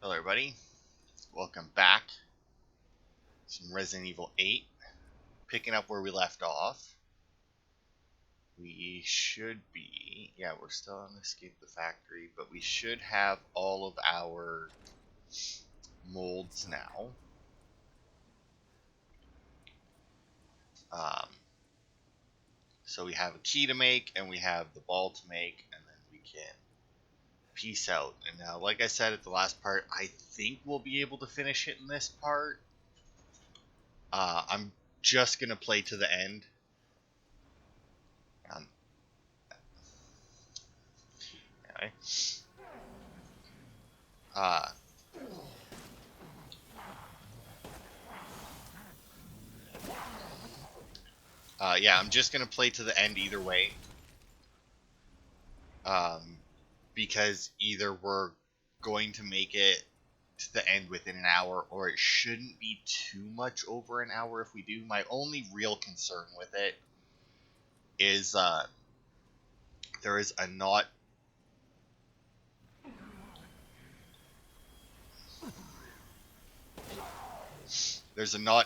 Hello everybody, welcome back. Some Resident Evil 8. Picking up where we left off. We should be, we're still on Escape the Factory, but we should have all of our molds now. So we have a key to make, and we have the ball to make, and then we can peace out. And now, like I said at the last part, I think we'll be able to finish it in this part. I'm just gonna play to the end. Anyway. I'm just gonna play to the end either way. Because either we're going to make it to the end within an hour, or it shouldn't be too much over an hour if we do. My only real concern with it is there is a not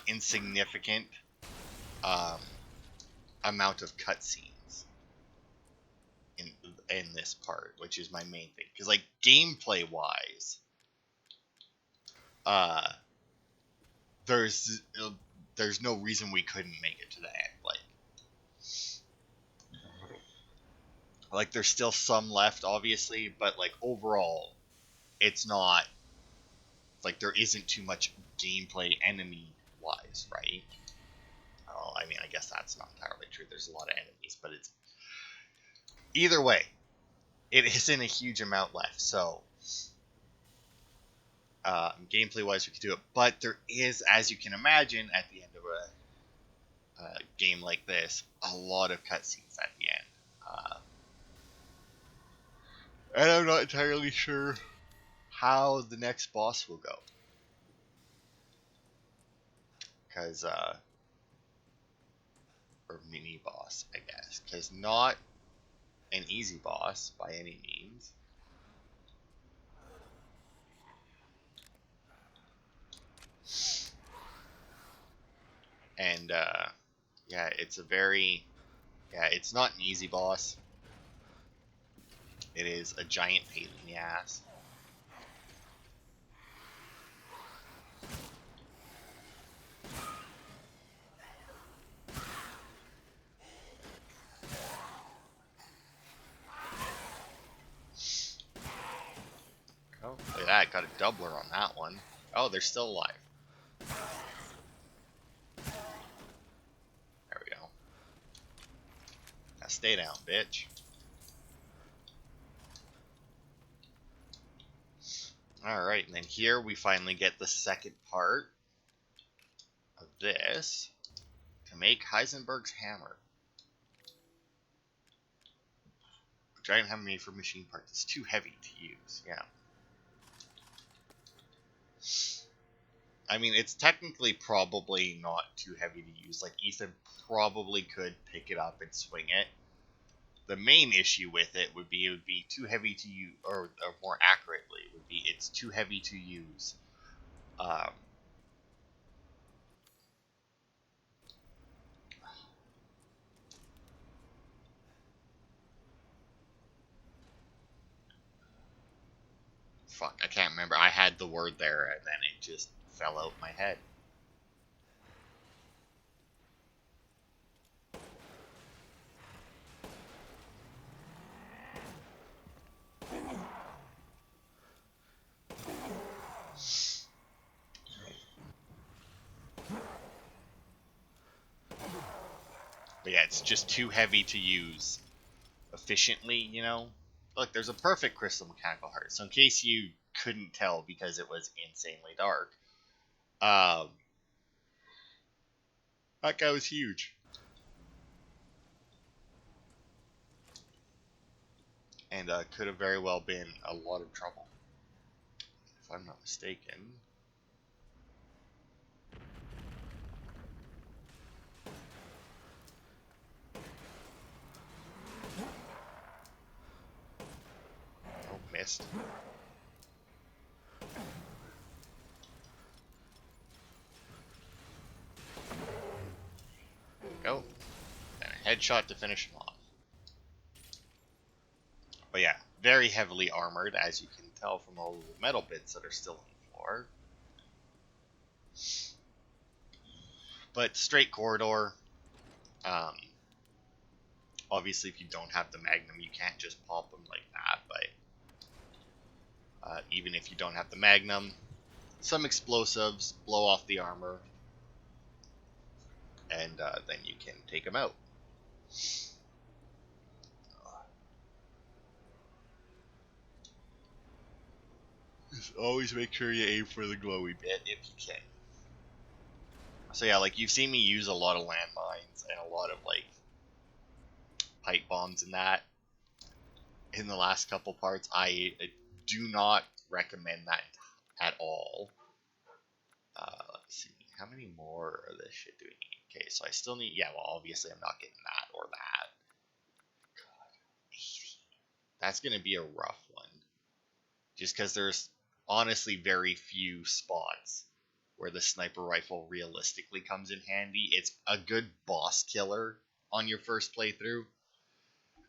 insignificant amount of cutscenes in this part, which is my main thing. Because like gameplay wise, there's no reason we couldn't make it to the end. Like there's still some left, obviously, but like overall, it's not like there isn't too much gameplay enemy wise, right? Oh, I mean, I guess that's not entirely true. There's a lot of enemies, but it's either way, it isn't a huge amount left. So gameplay wise, we could do it, but there is, as you can imagine, at the end of a game like this, a lot of cutscenes at the end. And I'm not entirely sure how the next boss will go. Because, or mini boss, I guess. Because not an easy boss by any means. And, it's a very, it's not an easy boss. It is a giant pain in the ass. Oh, look at that, got a doubler on that one. Oh, they're still alive. There we go. Now stay down, bitch. Alright, and then here we finally get the second part of this to make Heisenberg's hammer. Giant hammer made for machine parts. It's too heavy to use, yeah. I mean, it's technically probably not too heavy to use. Like, Ethan probably could pick it up and swing it. The main issue with it would be too heavy to use, or more accurately, it would be it's too heavy to use. Fuck, I can't remember. I had the word there, and then it just fell out my head. But yeah, it's just too heavy to use efficiently, you know? Look, there's a perfect crystal mechanical heart. So in case you couldn't tell because it was insanely dark, that guy was huge. And could have very well been a lot of trouble. If I'm not mistaken. Oh, missed. Headshot to finish him off. But yeah, very heavily armored, as you can tell from all the metal bits that are still on the floor. But straight corridor. Obviously, if you don't have the Magnum, you can't just pop them like that. But even if you don't have the Magnum, some explosives blow off the armor, and then you can take them out. Just always make sure you aim for the glowy bit if you can. So yeah, like you've seen me use a lot of landmines and a lot of like pipe bombs and that in the last couple parts. I do not recommend that at all. Let's see, how many more of this shit do we need? Okay, so I still need, yeah, well obviously I'm not getting that or that. God, 80. That's gonna be a rough one. Just because there's honestly very few spots where the sniper rifle realistically comes in handy. It's a good boss killer on your first playthrough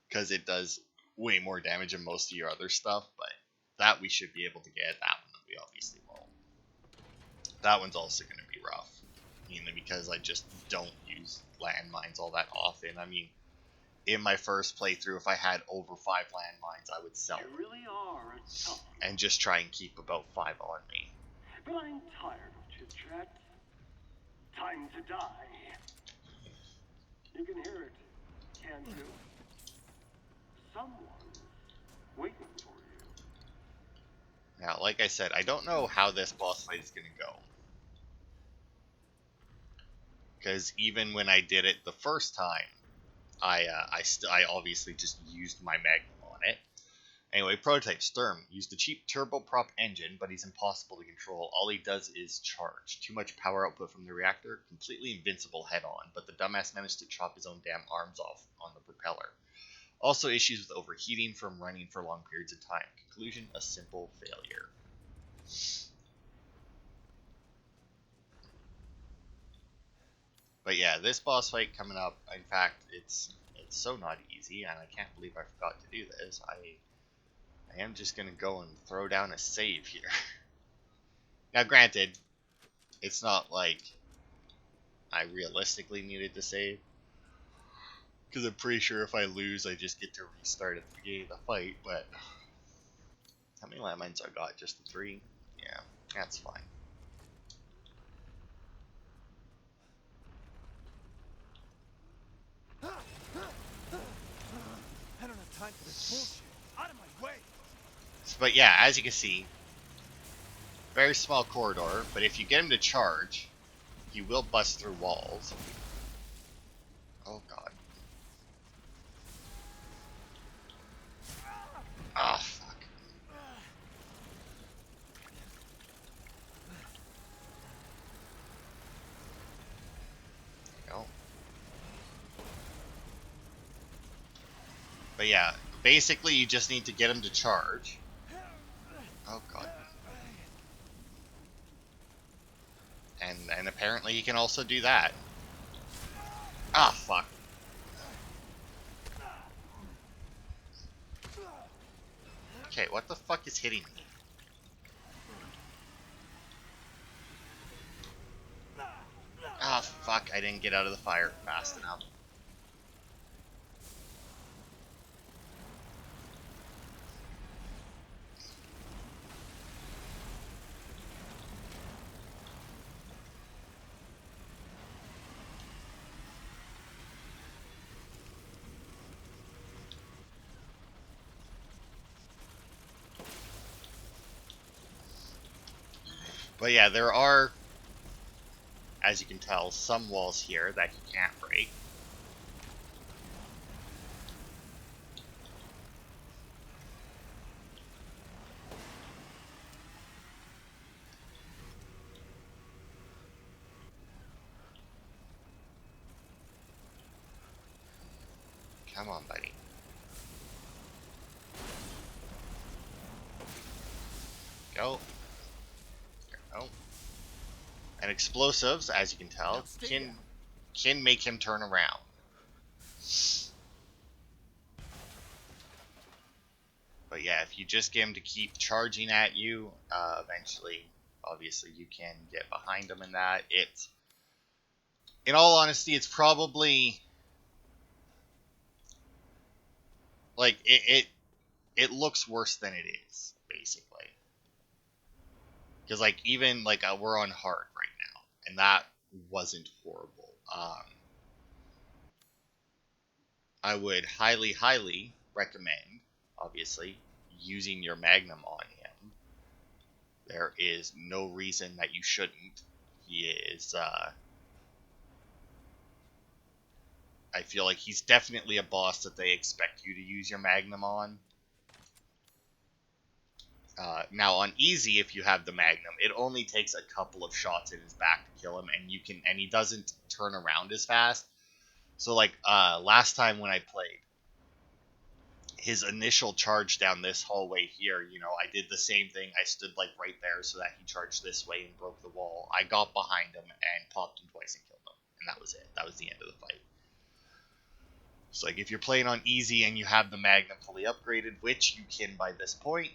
because it does way more damage than most of your other stuff, but that we should be able to get. That one we obviously won't. That one's also going to be rough, mainly because I just don't use landmines all that often. I mean, in my first playthrough, if I had over 5 landmines, I would sell them. You really are tough. And just try and keep about 5 on me. But I'm tired of chit-chat. Time to die. You can hear it, can't you? Someone's waiting for you. Now, like I said, I don't know how this boss fight is going to go. Because even when I did it the first time, I obviously just used my Magnum on it. Anyway, prototype Sturm used the cheap turboprop engine, but he's impossible to control. All he does is charge. Too much power output from the reactor, completely invincible head-on, but the dumbass managed to chop his own damn arms off on the propeller. Also issues with overheating from running for long periods of time. Conclusion, a simple failure. But yeah, this boss fight coming up, in fact, it's so not easy, and I can't believe I forgot to do this. I am just going to go and throw down a save here. Now, granted, it's not like I realistically needed to save, because I'm pretty sure if I lose, I just get to restart at the beginning of the fight, but how many landmines I got? Just the 3? Yeah, that's fine. I don't have time for this bullshit. Out of my way. But yeah, as you can see, very small corridor, but if you get him to charge, he will bust through walls. Oh god. Ah, oh, fuck. There you go. But yeah, basically you just need to get him to charge. Oh god. And apparently he can also do that. Ah, fuck. Okay, what the fuck is hitting me? Ah, fuck, I didn't get out of the fire fast enough. But yeah, there are, as you can tell, some walls here that you can't break. Come on, buddy. Go. Oh. And explosives, as you can tell, can make him turn around. But yeah, if you just get him to keep charging at you, eventually, obviously, you can get behind him in that. In all honesty, it's probably like it looks worse than it is, basically. Because like even like we're on hard right now, and that wasn't horrible. I would highly recommend, obviously, using your Magnum on him. There is no reason that you shouldn't. He is. I feel like he's definitely a boss that they expect you to use your Magnum on. Now on easy, if you have the Magnum, it only takes a couple of shots in his back to kill him, and he doesn't turn around as fast. So like last time when I played, his initial charge down this hallway here, I did the same thing. I stood like right there so that he charged this way and broke the wall. I got behind him and popped him twice and killed him, and that was it. That was the end of the fight. So like if you're playing on easy and you have the Magnum fully upgraded, which you can by this point,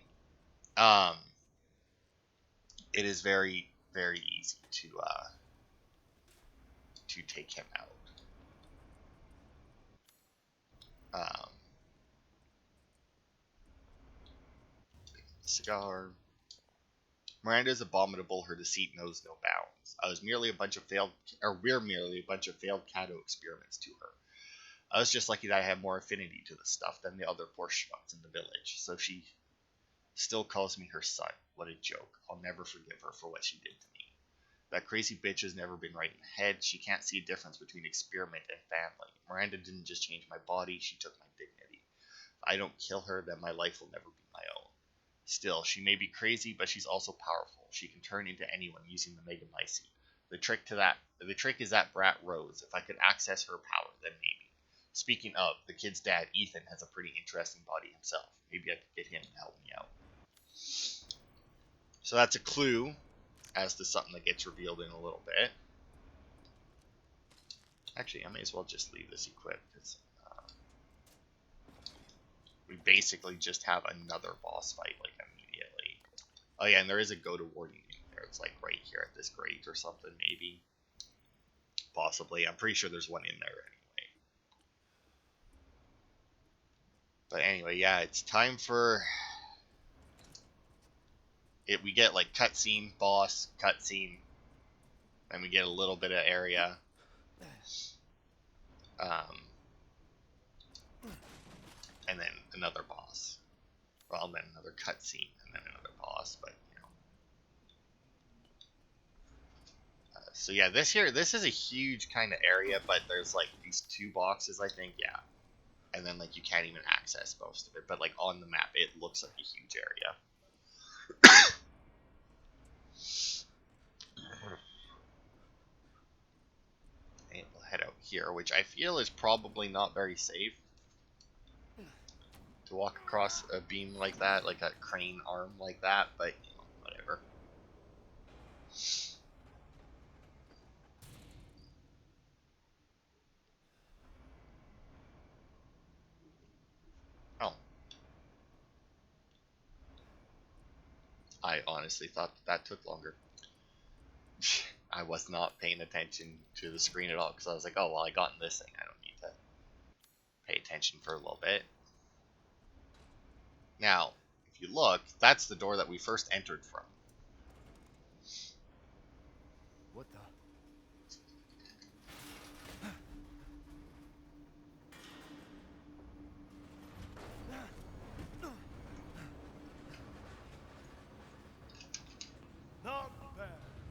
it is very, very easy to take him out. Cigar. Miranda's abominable. Her deceit knows no bounds. We're merely a bunch of failed Cato experiments to her. I was just lucky that I have more affinity to the stuff than the other poor schmucks in the village. So she still calls me her son. What a joke. I'll never forgive her for what she did to me. That crazy bitch has never been right in the head. She can't see a difference between experiment and family. Miranda didn't just change my body, she took my dignity. If I don't kill her, then my life will never be my own. Still, she may be crazy, but she's also powerful. She can turn into anyone using the Megamycete. The trick is that brat Rose. If I could access her power, then maybe. Speaking of, the kid's dad, Ethan, has a pretty interesting body himself. Maybe I could get him to help me out. So that's a clue as to something that gets revealed in a little bit. Actually, I may as well just leave this equipped. We basically just have another boss fight, like, immediately. Oh yeah, and there is a go to warning in there. It's like right here at this grate or something, maybe. Possibly. I'm pretty sure there's one in there anyway. But anyway, yeah, it's time for it. We get like cutscene, boss, cutscene, and we get a little bit of area. And then another boss. Well, then another cutscene, and then another boss, but, so yeah, this is a huge kind of area, but there's, like, these two boxes, I think, yeah. And then, like, you can't even access most of it, but, like, on the map, it looks like a huge area. And we'll head out here, which I feel is probably not very safe. To walk across a beam like that, like a crane arm like that, but whatever. Oh. I honestly thought that took longer. I was not paying attention to the screen at all because I was like, oh, well, I got in this thing. I don't need to pay attention for a little bit. Now, if you look, that's the door that we first entered from. What the?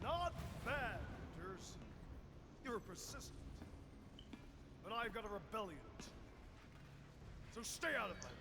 Not bad, Hunters. You're persistent. But I've got a rebellion. So stay out of my way.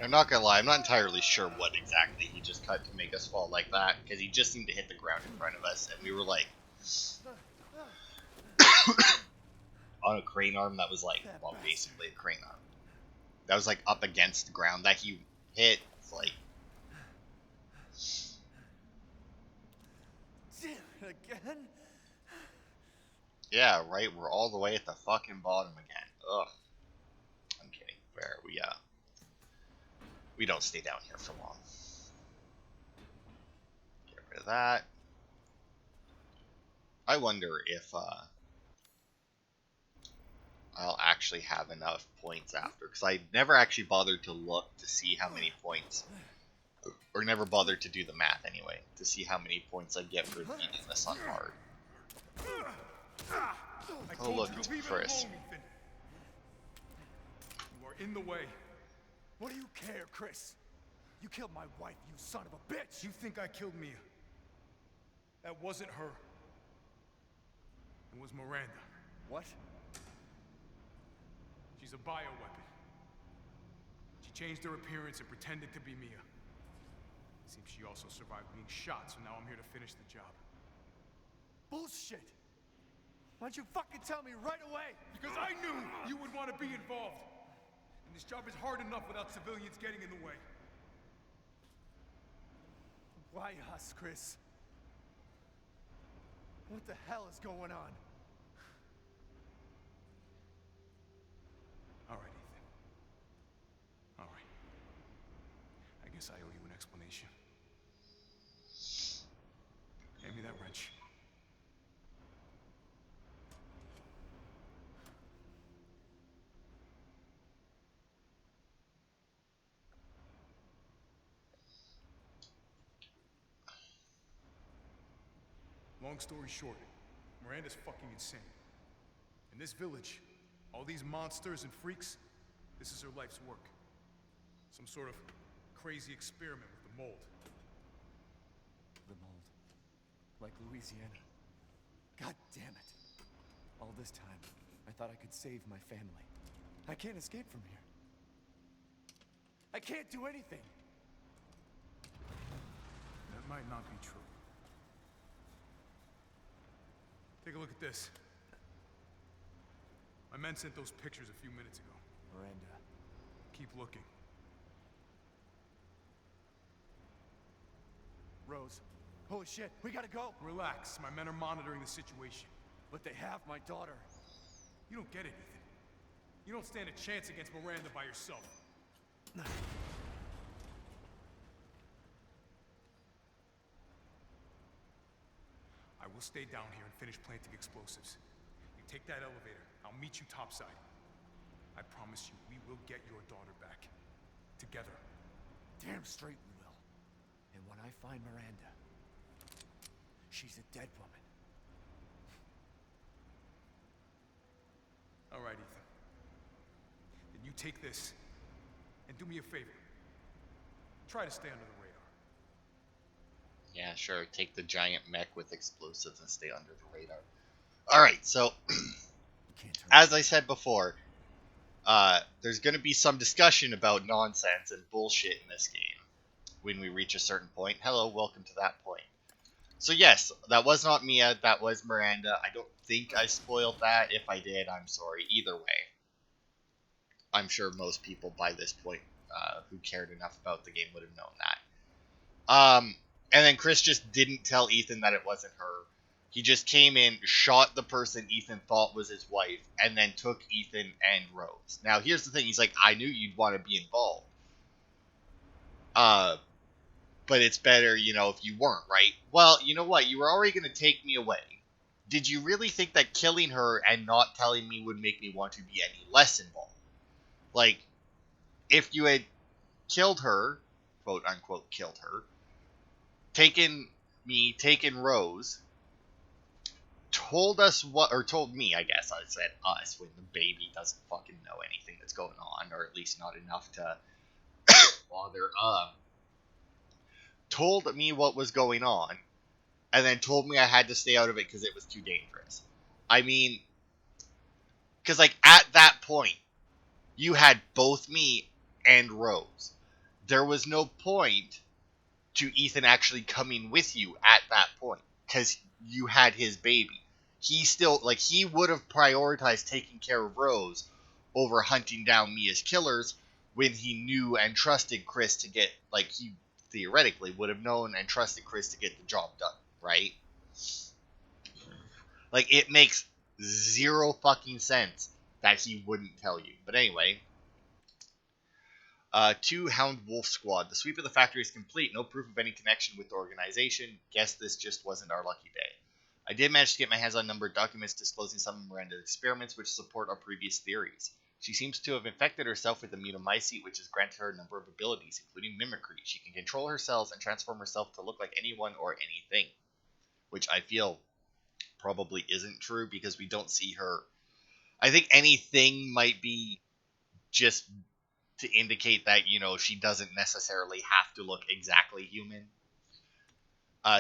I'm not gonna lie, I'm not entirely sure what exactly he just cut to make us fall like that, because he just seemed to hit the ground in front of us, and we were like on a crane arm that was like, well, basically a crane arm. That was like up against the ground that he hit. It's like, Damn it again? yeah, right, we're all the way at the fucking bottom again. Ugh. I'm kidding. Fair, we don't stay down here for long. Get rid of that. I wonder if I'll actually have enough points after, because I never actually bothered to look to see how many points, or never bothered to do the math anyway, to see how many points I get for beating this on hard. Oh look, it's Chris. You are in the way. What do you care, Chris? You killed my wife, you son of a bitch! You think I killed Mia? That wasn't her. It was Miranda. What? She's a bioweapon. She changed her appearance and pretended to be Mia. Seems she also survived being shot, so now I'm here to finish the job. Bullshit! Why'd you fucking tell me right away? Because I knew you would want to be involved. And this job is hard enough without civilians getting in the way. Why us, Chris? What the hell is going on? All right, Ethan. All right. I guess I owe you an explanation. Hand me that wrench. Long story short, Miranda's fucking insane. In this village, all these monsters and freaks, this is her life's work. Some sort of crazy experiment with the mold. The mold. Like Louisiana. God damn it. All this time, I thought I could save my family. I can't escape from here. I can't do anything. That might not be true. Take a look at this. My men sent those pictures a few minutes ago. Miranda. Keep looking. Rose. Holy shit, we gotta go! Relax. My men are monitoring the situation. But they have my daughter. You don't get it, Ethan. You don't stand a chance against Miranda by yourself. I will stay down here and finish planting explosives. You take that elevator. I'll meet you topside. I promise you, we will get your daughter back. Together. Damn straight we will. And when I find Miranda, she's a dead woman. All right, Ethan. Then you take this, and do me a favor. Try to stay under the radar. Yeah, sure. Take the giant mech with explosives and stay under the radar. Alright, so, as I said before, there's going to be some discussion about nonsense and bullshit in this game when we reach a certain point. Hello, welcome to that point. So yes, that was not Mia, that was Miranda. I don't think I spoiled that. If I did, I'm sorry. Either way, I'm sure most people by this point who cared enough about the game would have known that. And then Chris just didn't tell Ethan that it wasn't her. He just came in, shot the person Ethan thought was his wife, and then took Ethan and Rose. Now, here's the thing. He's like, I knew you'd want to be involved. But it's better, you know, if you weren't, right? Well, you know what? You were already going to take me away. Did you really think that killing her and not telling me would make me want to be any less involved? Like, if you had killed her, quote unquote killed her, taken Rose, told us what, or told me, I guess I said us, when the baby doesn't fucking know anything that's going on, or at least not enough to bother, told me what was going on, and then told me I had to stay out of it because it was too dangerous. I mean, because, like, at that point, you had both me and Rose. there was no point to Ethan actually coming with you at that point because you had his baby. He still, like, he would have prioritized taking care of Rose over hunting down Mia's killers when he knew and trusted Chris to get, like, he theoretically would have known and trusted Chris to get the job done, right? Like, it makes zero fucking sense that he wouldn't tell you. But anyway, 2 Hound Wolf Squad. The sweep of the factory is complete. No proof of any connection with the organization. Guess this just wasn't our lucky day. I did manage to get my hands on numbered documents disclosing some of Miranda's experiments which support our previous theories. She seems to have infected herself with immunomycete, which has granted her a number of abilities, including mimicry. She can control her cells and transform herself to look like anyone or anything, which I feel probably isn't true because we don't see her. I think anything might be just to indicate that, you know, she doesn't necessarily have to look exactly human.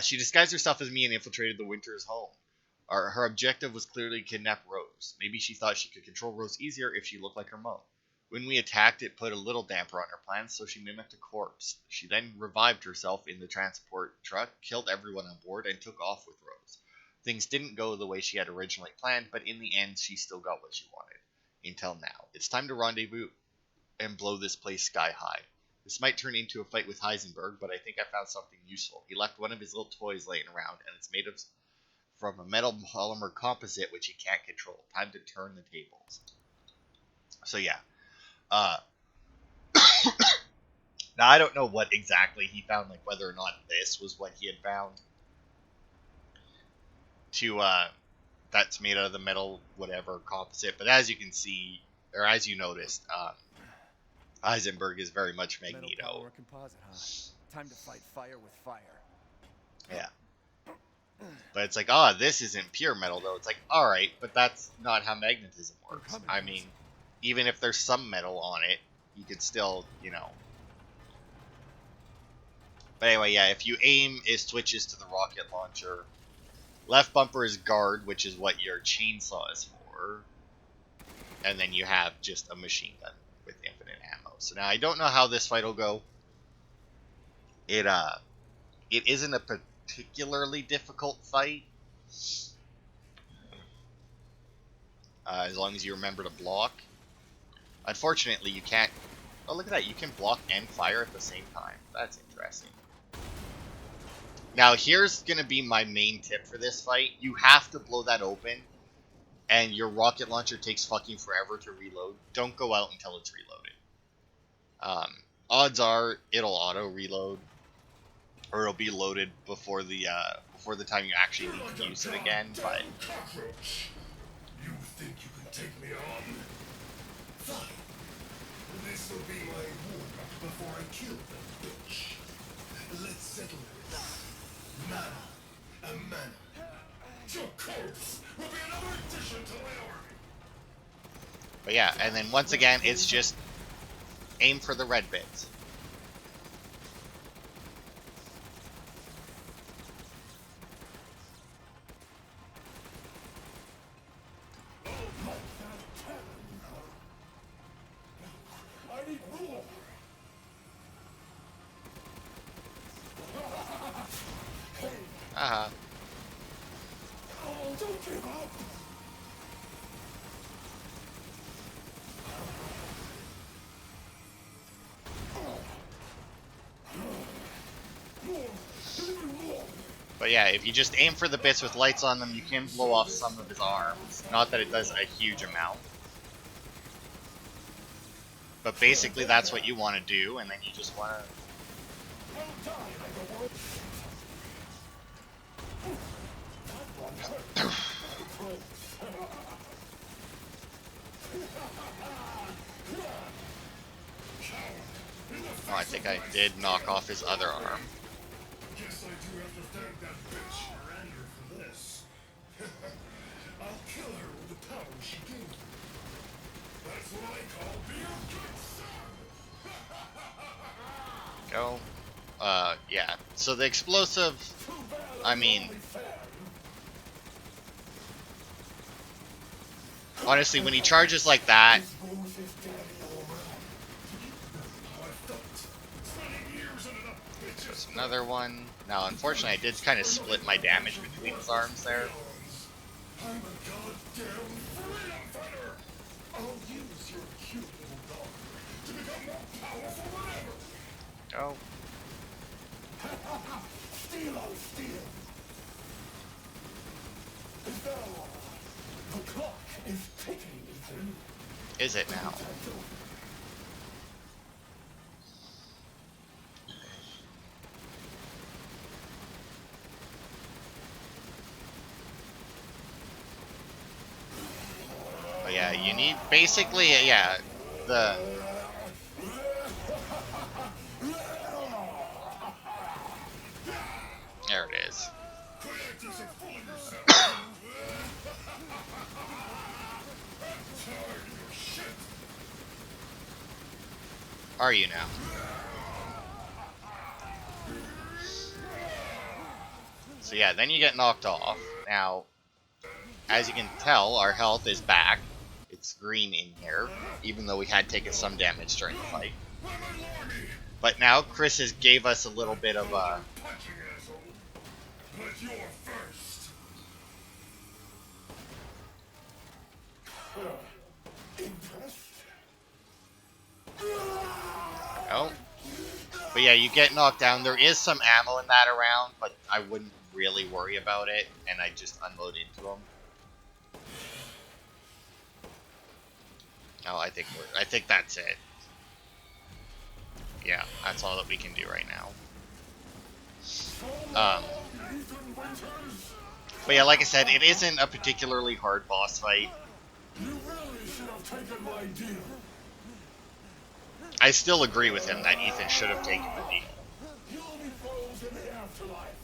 She disguised herself as me and infiltrated the Winters' home. Her objective was clearly to kidnap Rose. Maybe she thought she could control Rose easier if she looked like her mom. When we attacked, it put a little damper on her plans, so she mimicked a corpse. She then revived herself in the transport truck, killed everyone on board, and took off with Rose. Things didn't go the way she had originally planned, but in the end, she still got what she wanted. Until now. It's time to rendezvous and blow this place sky high. This might turn into a fight with Heisenberg, but I think I found something useful. He left one of his little toys laying around, and it's made from a metal polymer composite which he can't control. Time to turn the tables. So yeah. Now I don't know what exactly he found, like whether or not this was what he had found. That's made out of the metal whatever composite, but as you can see, or as you noticed, Heisenberg is very much Magneto. Metal power composite, huh? Time to fight fire with fire. Yeah. But it's like, oh, this isn't pure metal, though. It's like, alright, but that's not how magnetism works. I mean, even if there's some metal on it, you could still, you know. But anyway, yeah, if you aim, it switches to the rocket launcher. Left bumper is guard, which is what your chainsaw is for. And then you have just a machine gun with infinite ammo. So now I don't know how this fight will go. It isn't a particularly difficult fight. As long as you remember to block. Unfortunately, you can't... Oh, look at that. You can block and fire at the same time. That's interesting. Now, here's going to be my main tip for this fight. You have to blow that open, and your rocket launcher takes fucking forever to reload. Don't go out until it's reloaded. Odds are it'll auto-reload, or it'll be loaded before the time you actually need to use it again, but... You think you can take me on? Fine. This will be my warm-up before I kill the bitch. Let's settle this. Mana. A mana. Your corpse will be another addition to my army. But yeah, and then once again, it's just aim for the red bits. I need more. Uh-huh. Oh, don't give up. But yeah, if you just aim for the bits with lights on them, you can blow off some of his arms. Not that it does a huge amount. But basically that's what you want to do, and then you just want to... Oh, I think I did knock off his other arm. Guess I do have to thank that bitch Miranda for this. I'll kill her with the power she gave me. That's what I call being a good son. Go. Yeah. So the explosive, I mean... Honestly, when he charges like that... Another one. Now, unfortunately, I did kind of split my damage between his arms there. I'm a goddamn freedom fighter! I'll use your cute little dog to become more powerful than ever! Oh. Steel on steel! Is that all? The clock is ticking, Ethan. Is it now? But yeah, you need basically, yeah, the. There it is. Creators are full of yourself! I'm tired of your shit! Are you now? So yeah, then you get knocked off. Now, as you can tell, our health is back. It's green in here, even though we had taken some damage during the fight. But now Chris has gave us a little bit of a. Punching asshole! But you're first! Impressed? Oh. But yeah, you get knocked down. There is some ammo in that around, but I wouldn't really worry about it, and I just unload into them. Oh, I think that's it. Yeah, that's all that we can do right now. But yeah, like I said, it isn't a particularly hard boss fight. You really should have taken my deal. I still agree with him that Ethan should have taken the deal. You'll be foes in the afterlife.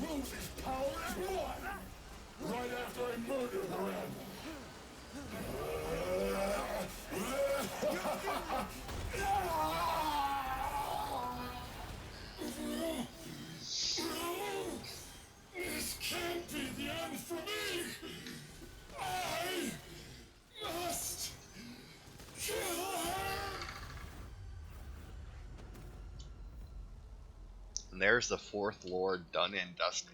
Rose's power is one. Right after I murdered Miranda. This can't be the end for me. I must kill her. And there's the fourth Lord done and dusted.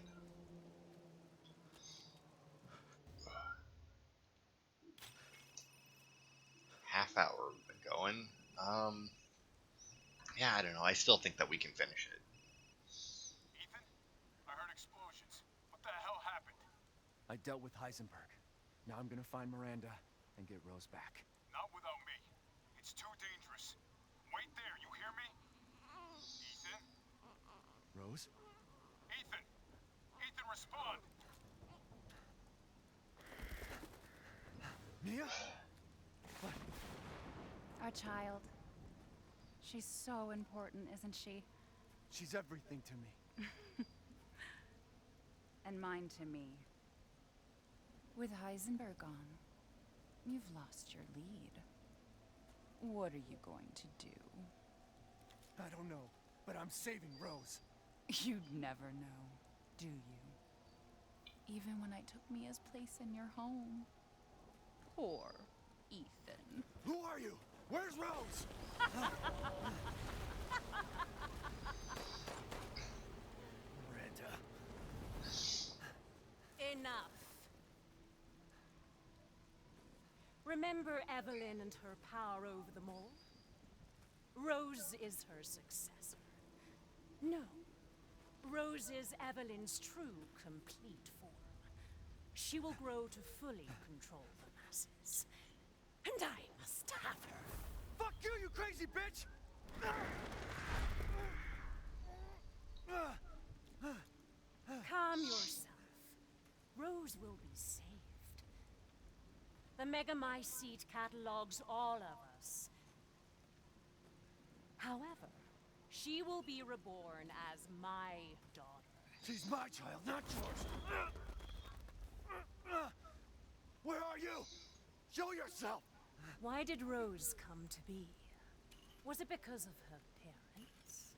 Half hour we've been going. Yeah, I don't know. I still think that we can finish it. Ethan? I heard explosions. What the hell happened? I dealt with Heisenberg. Now I'm gonna find Miranda and get Rose back. Not without me. It's too dangerous. Wait there, you hear me? Ethan? Rose? Ethan! Ethan, respond! Mia? Our child. She's so important, isn't she? She's everything to me. And mine to me. With Heisenberg gone, you've lost your lead. What are you going to do? I don't know, but I'm saving Rose. You'd never know, do you? Even when I took Mia's place in your home. Poor Ethan. Who are you? Where's Rose? Miranda. Enough. Remember Evelyn and her power over them all? Rose is her successor. No. Rose is Evelyn's true, complete form. She will grow to fully control the masses. And I must have her. Fuck you, you crazy bitch! Calm yourself. Rose will be saved. The Megamycete catalogs all of us. However, she will be reborn as my daughter. She's my child, not yours. Where are you? Show yourself! Why did Rose come to be? Was it because of her parents?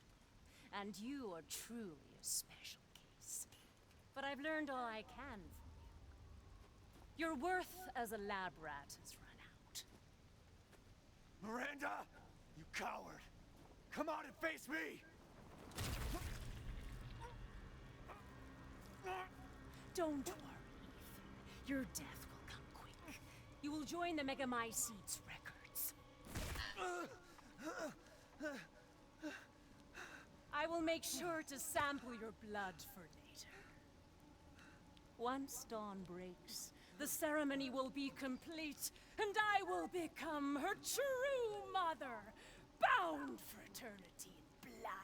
And you are truly a special case. But I've learned all I can from you. Your worth as a lab rat has run out. Miranda! You coward! Come out and face me! Don't worry, Ethan. Your death will come quick. You will join the Megamycetes records. I will make sure to sample your blood for later. Once dawn breaks, the ceremony will be complete, and I will become her true mother, bound for eternity in blood.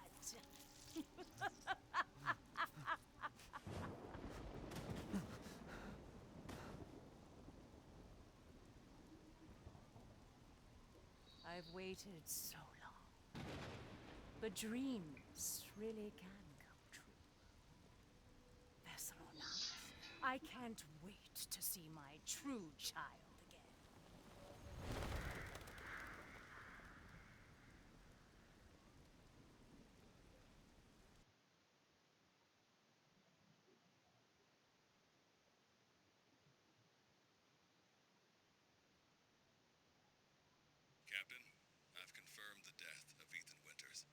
I've waited so long. But dreams really can come true. Vessel or not, I can't wait to see my true child again. Captain, I've confirmed the death of Ethan Winters.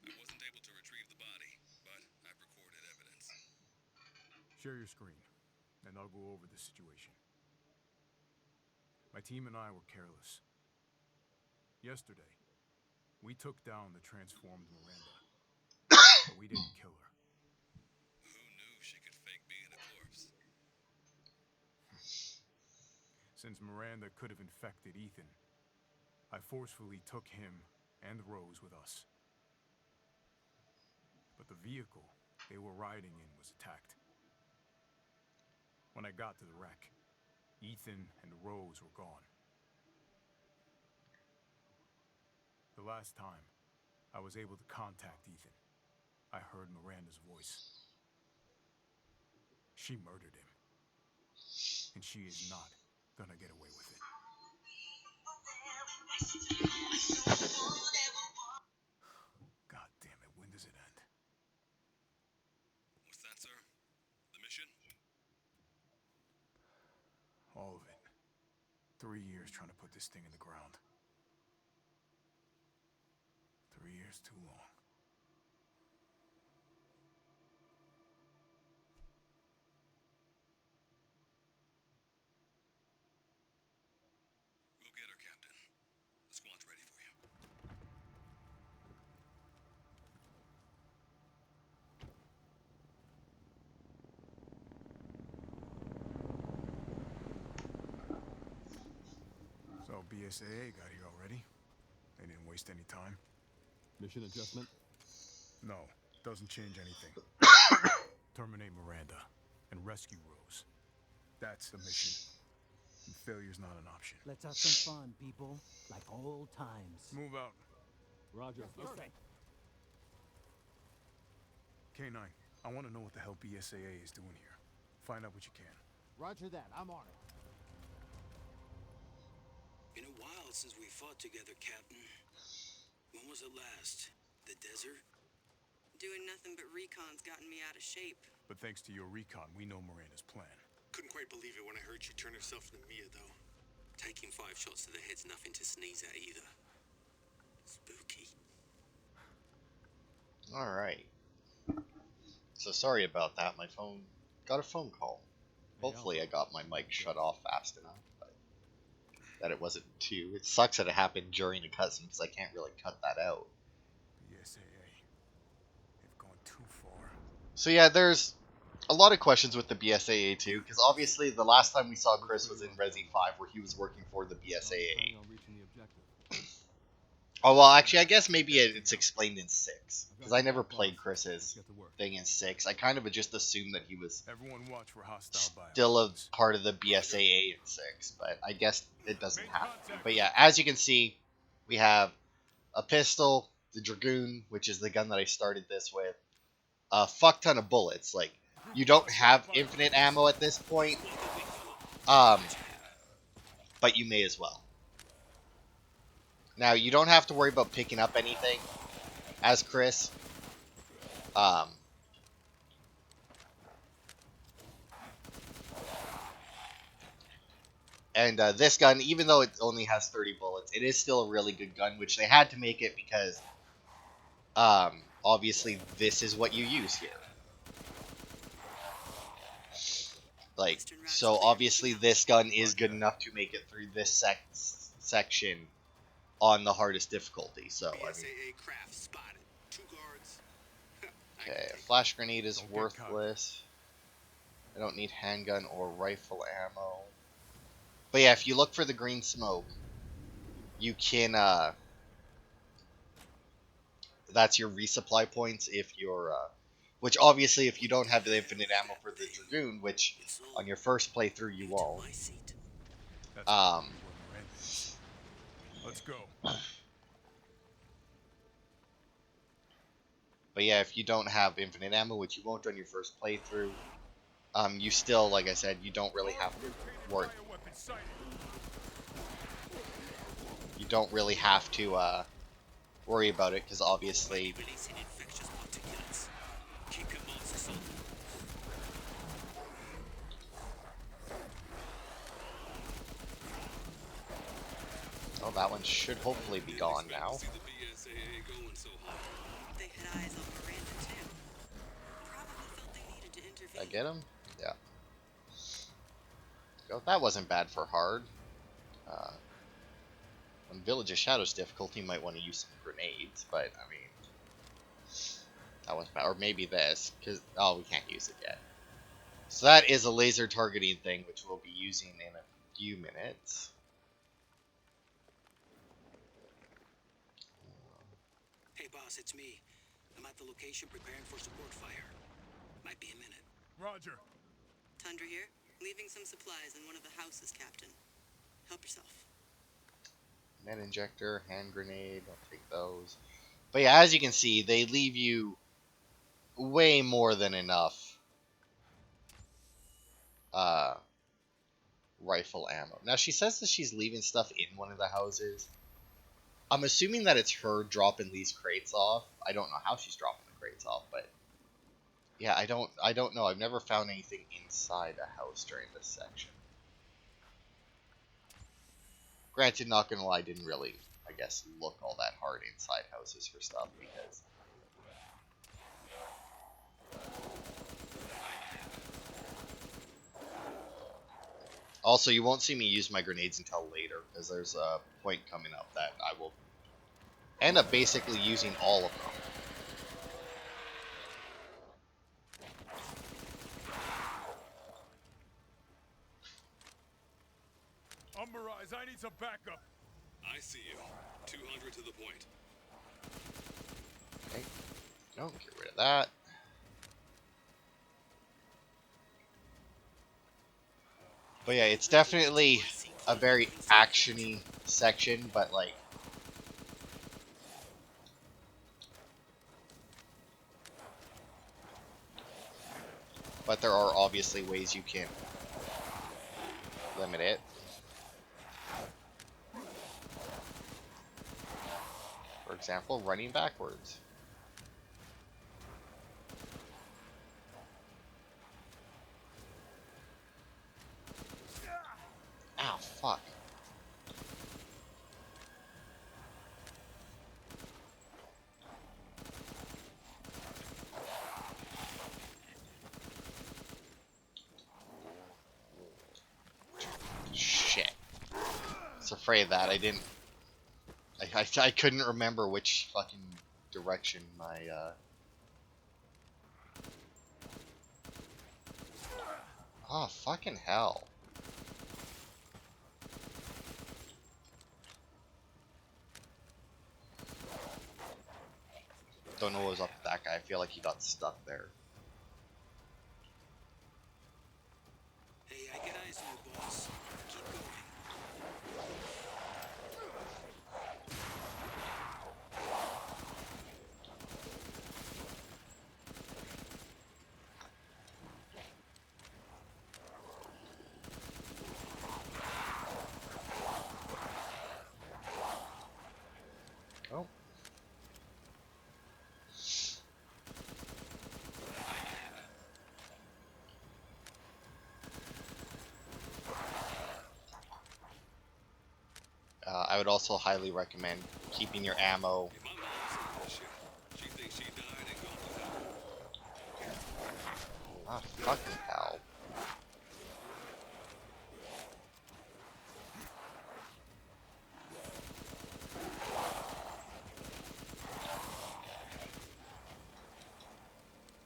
I wasn't able to retrieve the body, but I've recorded evidence. Share your screen, and I'll go over the situation. My team and I were careless. Yesterday, we took down the transformed Miranda, but we didn't kill her. Who knew she could fake being a corpse? Since Miranda could have infected Ethan, I forcefully took him and Rose with us. But the vehicle they were riding in was attacked. When I got to the wreck, Ethan and Rose were gone. The last time I was able to contact Ethan, I heard Miranda's voice. She murdered him, and she is not gonna get away with it. God damn it, when does it end? What's that, sir? The mission? All of it. 3 years trying to put this thing in the ground. 3 years too long. We'll get her, Captain. The squad's ready for you. So BSAA got here already? They didn't waste any time? Mission adjustment? No, doesn't change anything. Terminate Miranda and rescue Rose. That's the mission. And failure's not an option. Let's have some fun, people. Like old times. Move out. Roger. K9, I want to know what the hell BSAA is doing here. Find out what you can. Roger that. I'm on it. Been a while since we fought together, Captain. When was it last? The desert? Doing nothing but recon's gotten me out of shape. But thanks to your recon, we know Miranda's plan. Couldn't quite believe it when I heard she turned herself into Mia, though. Taking 5 shots to the head's nothing to sneeze at either. Spooky. Alright. So sorry about that. My phone got a phone call. Hopefully I got my mic shut off fast enough. But that it wasn't too. It sucks that it happened during the cutscene because I can't really cut that out. BSAA. They've gone too far. So yeah, there's a lot of questions with the BSAA too, because obviously the last time we saw Chris was in Resi 5 where he was working for the BSAA. Oh well, actually I guess maybe it's explained in 6, because I never played Chris's thing in 6. I kind of just assumed that he was still a part of the BSAA in 6, but I guess it doesn't have to. But yeah, as you can see, we have a pistol, the Dragoon, which is the gun that I started this with, a fuck ton of bullets. Like, you don't have infinite ammo at this point, but you may as well. Now, you don't have to worry about picking up anything as Chris. And this gun, even though it only has 30 bullets, it is still a really good gun, which they had to make it because obviously this is what you use here. Like, so obviously this gun is good enough to make it through this section on the hardest difficulty. So I mean, BSAA craft spotted. 2 guards. okay, a flash grenade is worthless. I don't need handgun or rifle ammo. But yeah, if you look for the green smoke, you can that's your resupply points if you're which obviously if you don't have the infinite ammo for the Dragoon, which on your first playthrough you won't. Let's go. But yeah, if you don't have infinite ammo, which you won't on your first playthrough, you still, like I said, you don't really have to worry. You don't really have to worry about it because obviously. Oh, that one should hopefully be gone now. They had eyes on Miranda too. Probably felt they needed to intervene. Did I get him? Yeah. Go. That wasn't bad for hard. On Village of Shadows difficulty, you might want to use some grenades, but I mean, that was bad. Or maybe this, because oh, we can't use it yet. So that is a laser targeting thing, which we'll be using in a few minutes. Hey boss, it's me. I'm at the location preparing for support fire. Might be a minute. Roger. Tundra here. Leaving some supplies in one of the houses, Captain. Help yourself. Med injector, hand grenade, I'll take those. But yeah, as you can see, they leave you way more than enough rifle ammo. Now she says that she's leaving stuff in one of the houses. I'm assuming that it's her dropping these crates off. I don't know how she's dropping the crates off, but yeah, I don't know. I've never found anything inside a house during this section. Granted, not gonna lie, I didn't really, I guess, look all that hard inside houses for stuff because also you won't see me use my grenades until later because there's a point coming up that I will end up basically using all of them. Umberise, I need some backup. I see you. 200 to the point. Okay. No, get rid of that. But yeah, it's definitely a very actiony section, but like there are obviously ways you can limit it. For example, running backwards. Ow, fuck. Shit. I was afraid of that. I didn't... I couldn't remember which fucking direction my, Oh, fucking hell. Don't know what was up with that guy. I feel like he got stuck there. Hey, I get eyes on you, boss. Keep going. Oh. I would also highly recommend keeping your ammo fucking pal.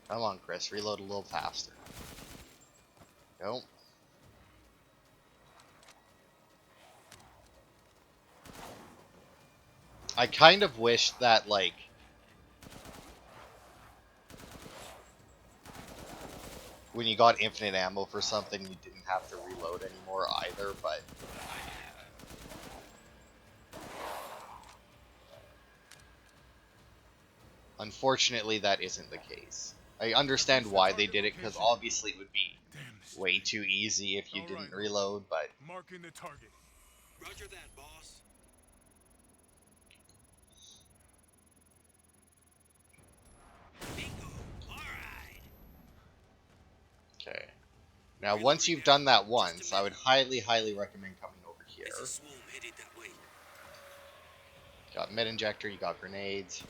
Come on, Chris, reload a little faster. Nope. I kind of wish that, like, when you got infinite ammo for something, you didn't have to reload anymore either, but unfortunately that isn't the case. I understand why they did it, because obviously it would be way too easy if you didn't reload, but Marking the target. Roger that, boss. Bingo. All right. okay. Now, once you've done that once, I would highly, highly recommend coming over here. There's a swarm headed that way. You got med injector, you got grenades.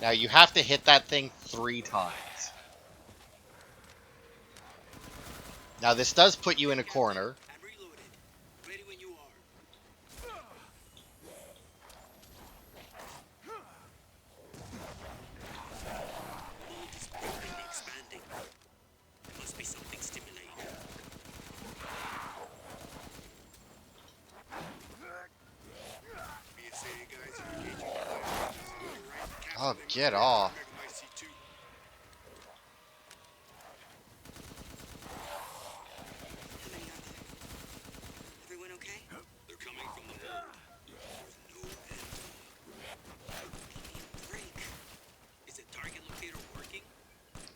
Now you have to hit that thing 3 times. Now this does put you in a corner. I'm reloaded. Ready when you are. Mold is rapidly expanding. There must be something stimulating. BSA guys are engaging the fire. Oh, get off. How many are there? Everyone okay? They're coming from the mold. There's no end. Give me a break. Is the target locator working?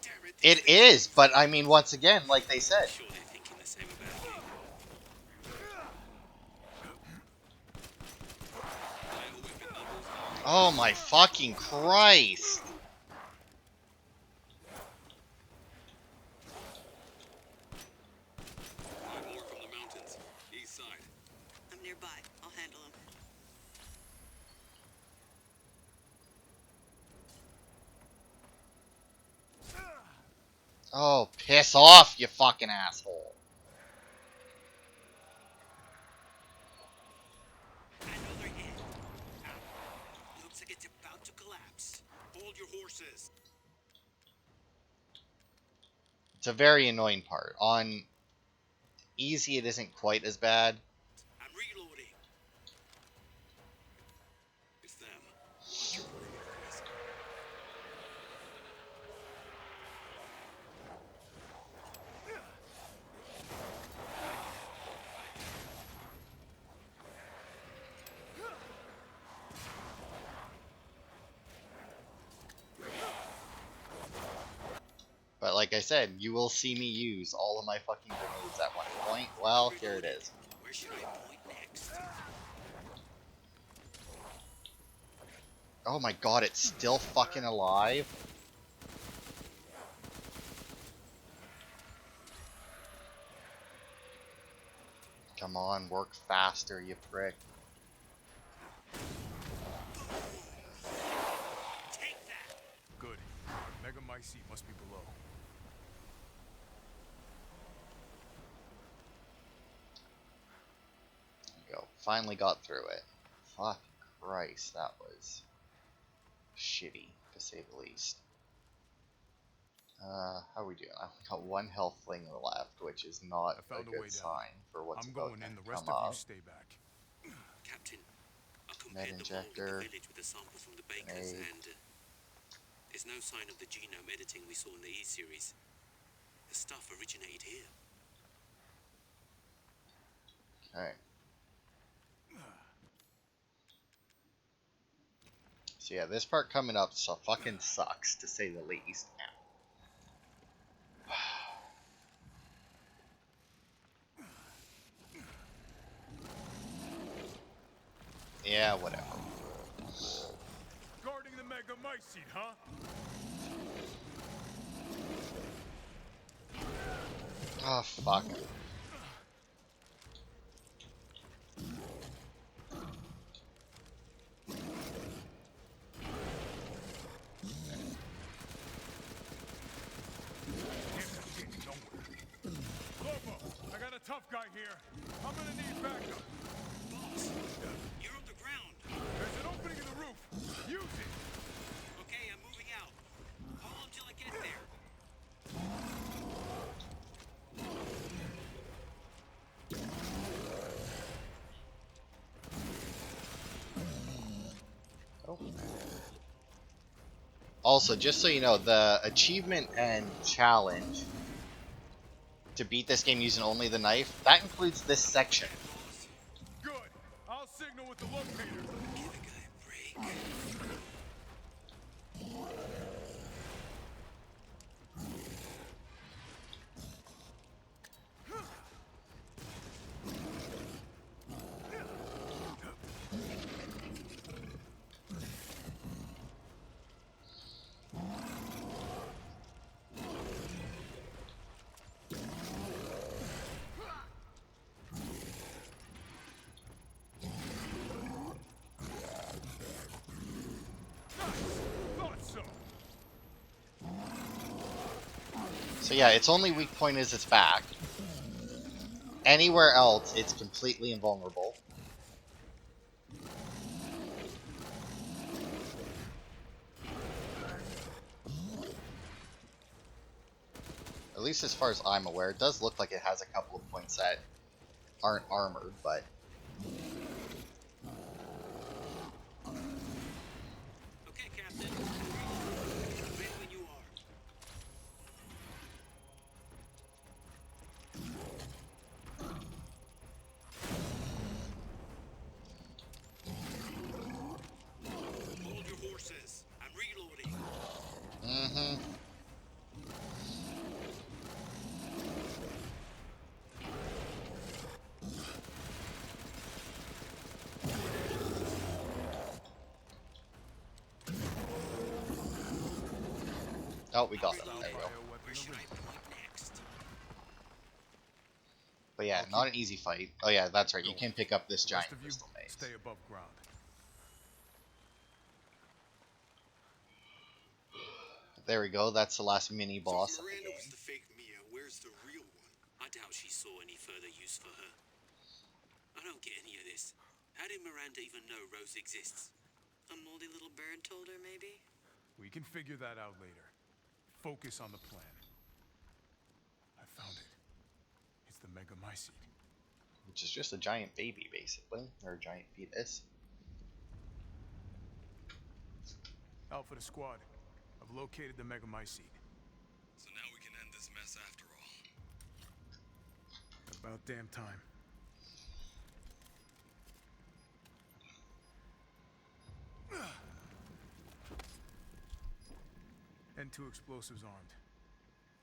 Damn it. It is, but I mean, once again, like they said. Sure they're thinking the same about a game. Bioweapon levels. Oh my fucking Christ. More from the mountains. East side. I'm nearby. I'll handle him. Oh, piss off, you fucking asshole. Another hit. Looks like it's about to collapse. Hold your horses. It's a very annoying part. On easy, it isn't quite as bad. I'm reloading. It's them. Watch your perimeters. But like I said, you will see me use all of my fucking grenades at one point. Well, here it is. Where should I point next? Oh my god, it's still fucking alive? Come on, work faster, you prick. Take that. Good. Megamycete must be below. There you go. Finally got through it. Fuck Christ, that was shitty, to say the least. How are we doing? I've got 1 health thing left, which is not a good sign for what's I'm about going to in. The come rest up. of you stay back. Captain, I Med compared the mold in injector, the village with the sample from the bakers, grenade. and there's no sign of the genome editing we saw in the E-series. The stuff originated here. Okay. So yeah, this part coming up so fucking sucks, to say the least. Yeah, whatever. Guarding the Megamycete, huh? Oh, fuck. right here. I'm gonna need backup. Boss, you're on the ground. There's an opening in the roof. Use it. Okay, I'm moving out. Hold on till I get there. Also, just so you know, the achievement and challenge to beat this game using only the knife, that includes this section. Good. I'll signal with the locator. Give a guy a break. Thought so. So yeah, its only weak point is its back. Anywhere else, it's completely invulnerable. At least as far as I'm aware, it does look like it has a couple of points that aren't armored, but... Okay, Captain. Ready when you are. Hold your horses. I'm reloading. Mm-hmm. Oh, we got them. There we go. Where should I point next? But yeah, not an easy fight. Oh yeah, that's right. You can pick up this The giant rest of you, crystal maze. stay above ground. There we go. That's the last mini boss So of the Miranda game. was the fake Mia. Where's the real one? I doubt she saw any further use for her. I don't get any of this. How did Miranda even know Rose exists? A moldy little bird told her, maybe? We can figure that out later. Focus on the plan. I found it. It's the Megamycete. Which is just a giant baby, basically. Or a giant fetus. Alpha to squad. I've located the Megamycete. So now we can end this mess after all. About damn time. N2 explosives armed.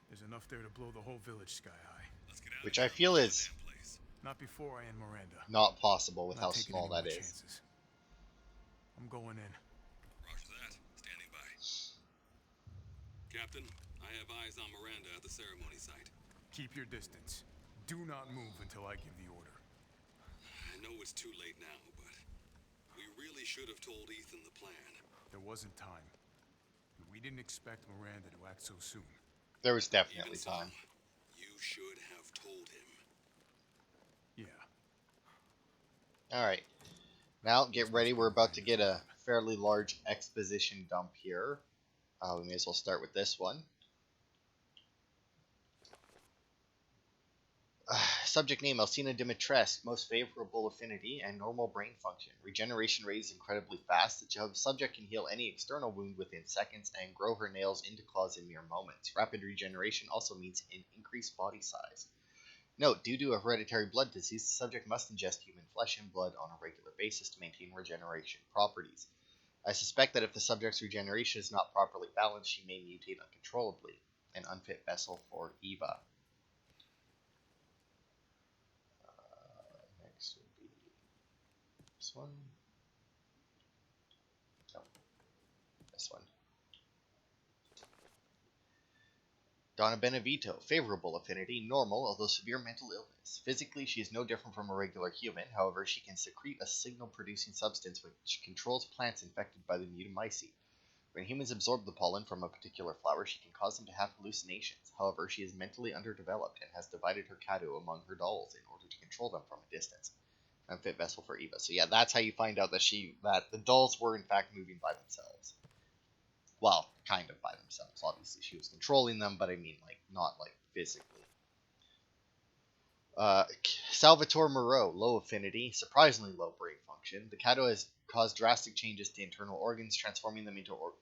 There's enough there to blow the whole village sky high. Let's get out Which of I here feel and blow is the damn place. Not before I end Miranda. not possible with Not how taking small any that more is. chances. I'm going in. Roger that. Standing by. Captain, I have eyes on Miranda at the ceremony site. Keep your distance. Do not move until I give the order. I know it's too late now, but we really should have told Ethan the plan. There wasn't time. We didn't expect Miranda to act so soon. There was definitely Even so, time. you should have told him. Yeah. Alright. Now, get ready. We're about to get a fairly large exposition dump here. We may as well start with this one. Subject name, Alcina Dimitrescu, most favorable affinity and normal brain function. Regeneration rate is incredibly fast. The subject can heal any external wound within seconds and grow her nails into claws in mere moments. Rapid regeneration also means an increased body size. Note, due to a hereditary blood disease, the subject must ingest human flesh and blood on a regular basis to maintain regeneration properties. I suspect that if the subject's regeneration is not properly balanced, she may mutate uncontrollably. An unfit vessel for Eva. Next would be this one. No, this one. Donna Benevito, favorable affinity, normal, although severe mental illness. Physically, she is no different from a regular human. However, she can secrete a signal-producing substance which controls plants infected by the Mutamycete. When humans absorb the pollen from a particular flower, she can cause them to have hallucinations. However, she is mentally underdeveloped and has divided her Kado among her dolls in order to control them from a distance. Unfit vessel for Eva. So yeah, that's how you find out that the dolls were in fact moving by themselves. Well, kind of by themselves. Obviously, she was controlling them, but I mean, like, not like physically. Salvatore Moreau, low affinity, surprisingly low brain function. The Kado has caused drastic changes to internal organs, transforming them into organs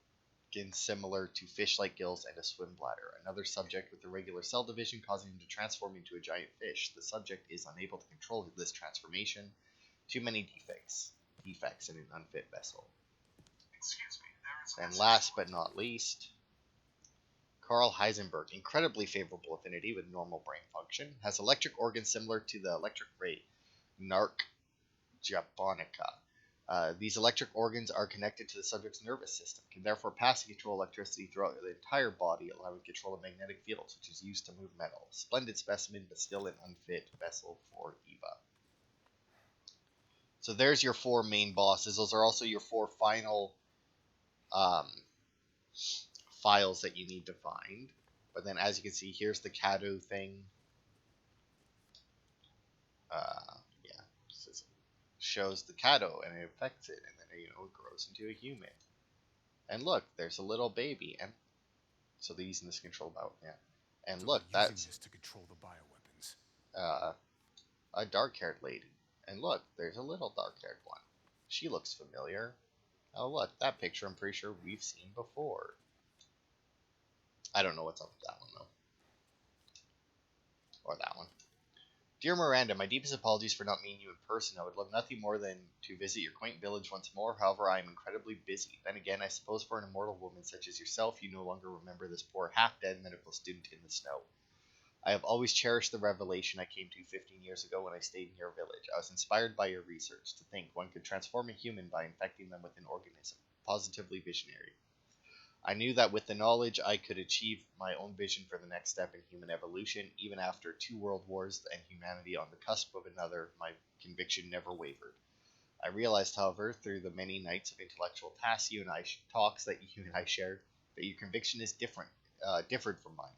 similar to fish-like gills and a swim bladder. Another subject with irregular cell division, causing him to transform into a giant fish. The subject is unable to control this transformation. Too many defects in an unfit vessel. Excuse me. And last but not least, Carl Heisenberg, incredibly favorable affinity with normal brain function, has electric organs similar to the electric ray Narc japonica. These electric organs are connected to the subject's nervous system, can therefore pass and control electricity throughout the entire body, allowing control of magnetic fields, which is used to move metal. Splendid specimen, but still an unfit vessel for Eva. So there's your 4 main bosses. Those are also your 4 final files that you need to find. But then, as you can see, here's the Kado thing. Yeah, this shows the Kado, and it affects it, and then it grows into a human. And look, there's a little baby, and so they're using this control about, yeah. And So look, they're using that's this to control the bioweapons. a dark-haired lady. And look, there's a little dark-haired one. She looks familiar. Oh, look, that picture I'm pretty sure we've seen before. I don't know what's up with that one, though. Or that one. Dear Miranda, my deepest apologies for not meeting you in person. I would love nothing more than to visit your quaint village once more. However, I am incredibly busy. Then again, I suppose for an immortal woman such as yourself, you no longer remember this poor half-dead medical student in the snow. I have always cherished the revelation I came to 15 years ago when I stayed in your village. I was inspired by your research to think one could transform a human by infecting them with an organism. Positively visionary. I knew that with the knowledge I could achieve my own vision for the next step in human evolution. Even after 2 world wars and humanity on the cusp of another, my conviction never wavered. I realized, however, through the many nights of intellectual talks that you and I shared, that your conviction is different from mine.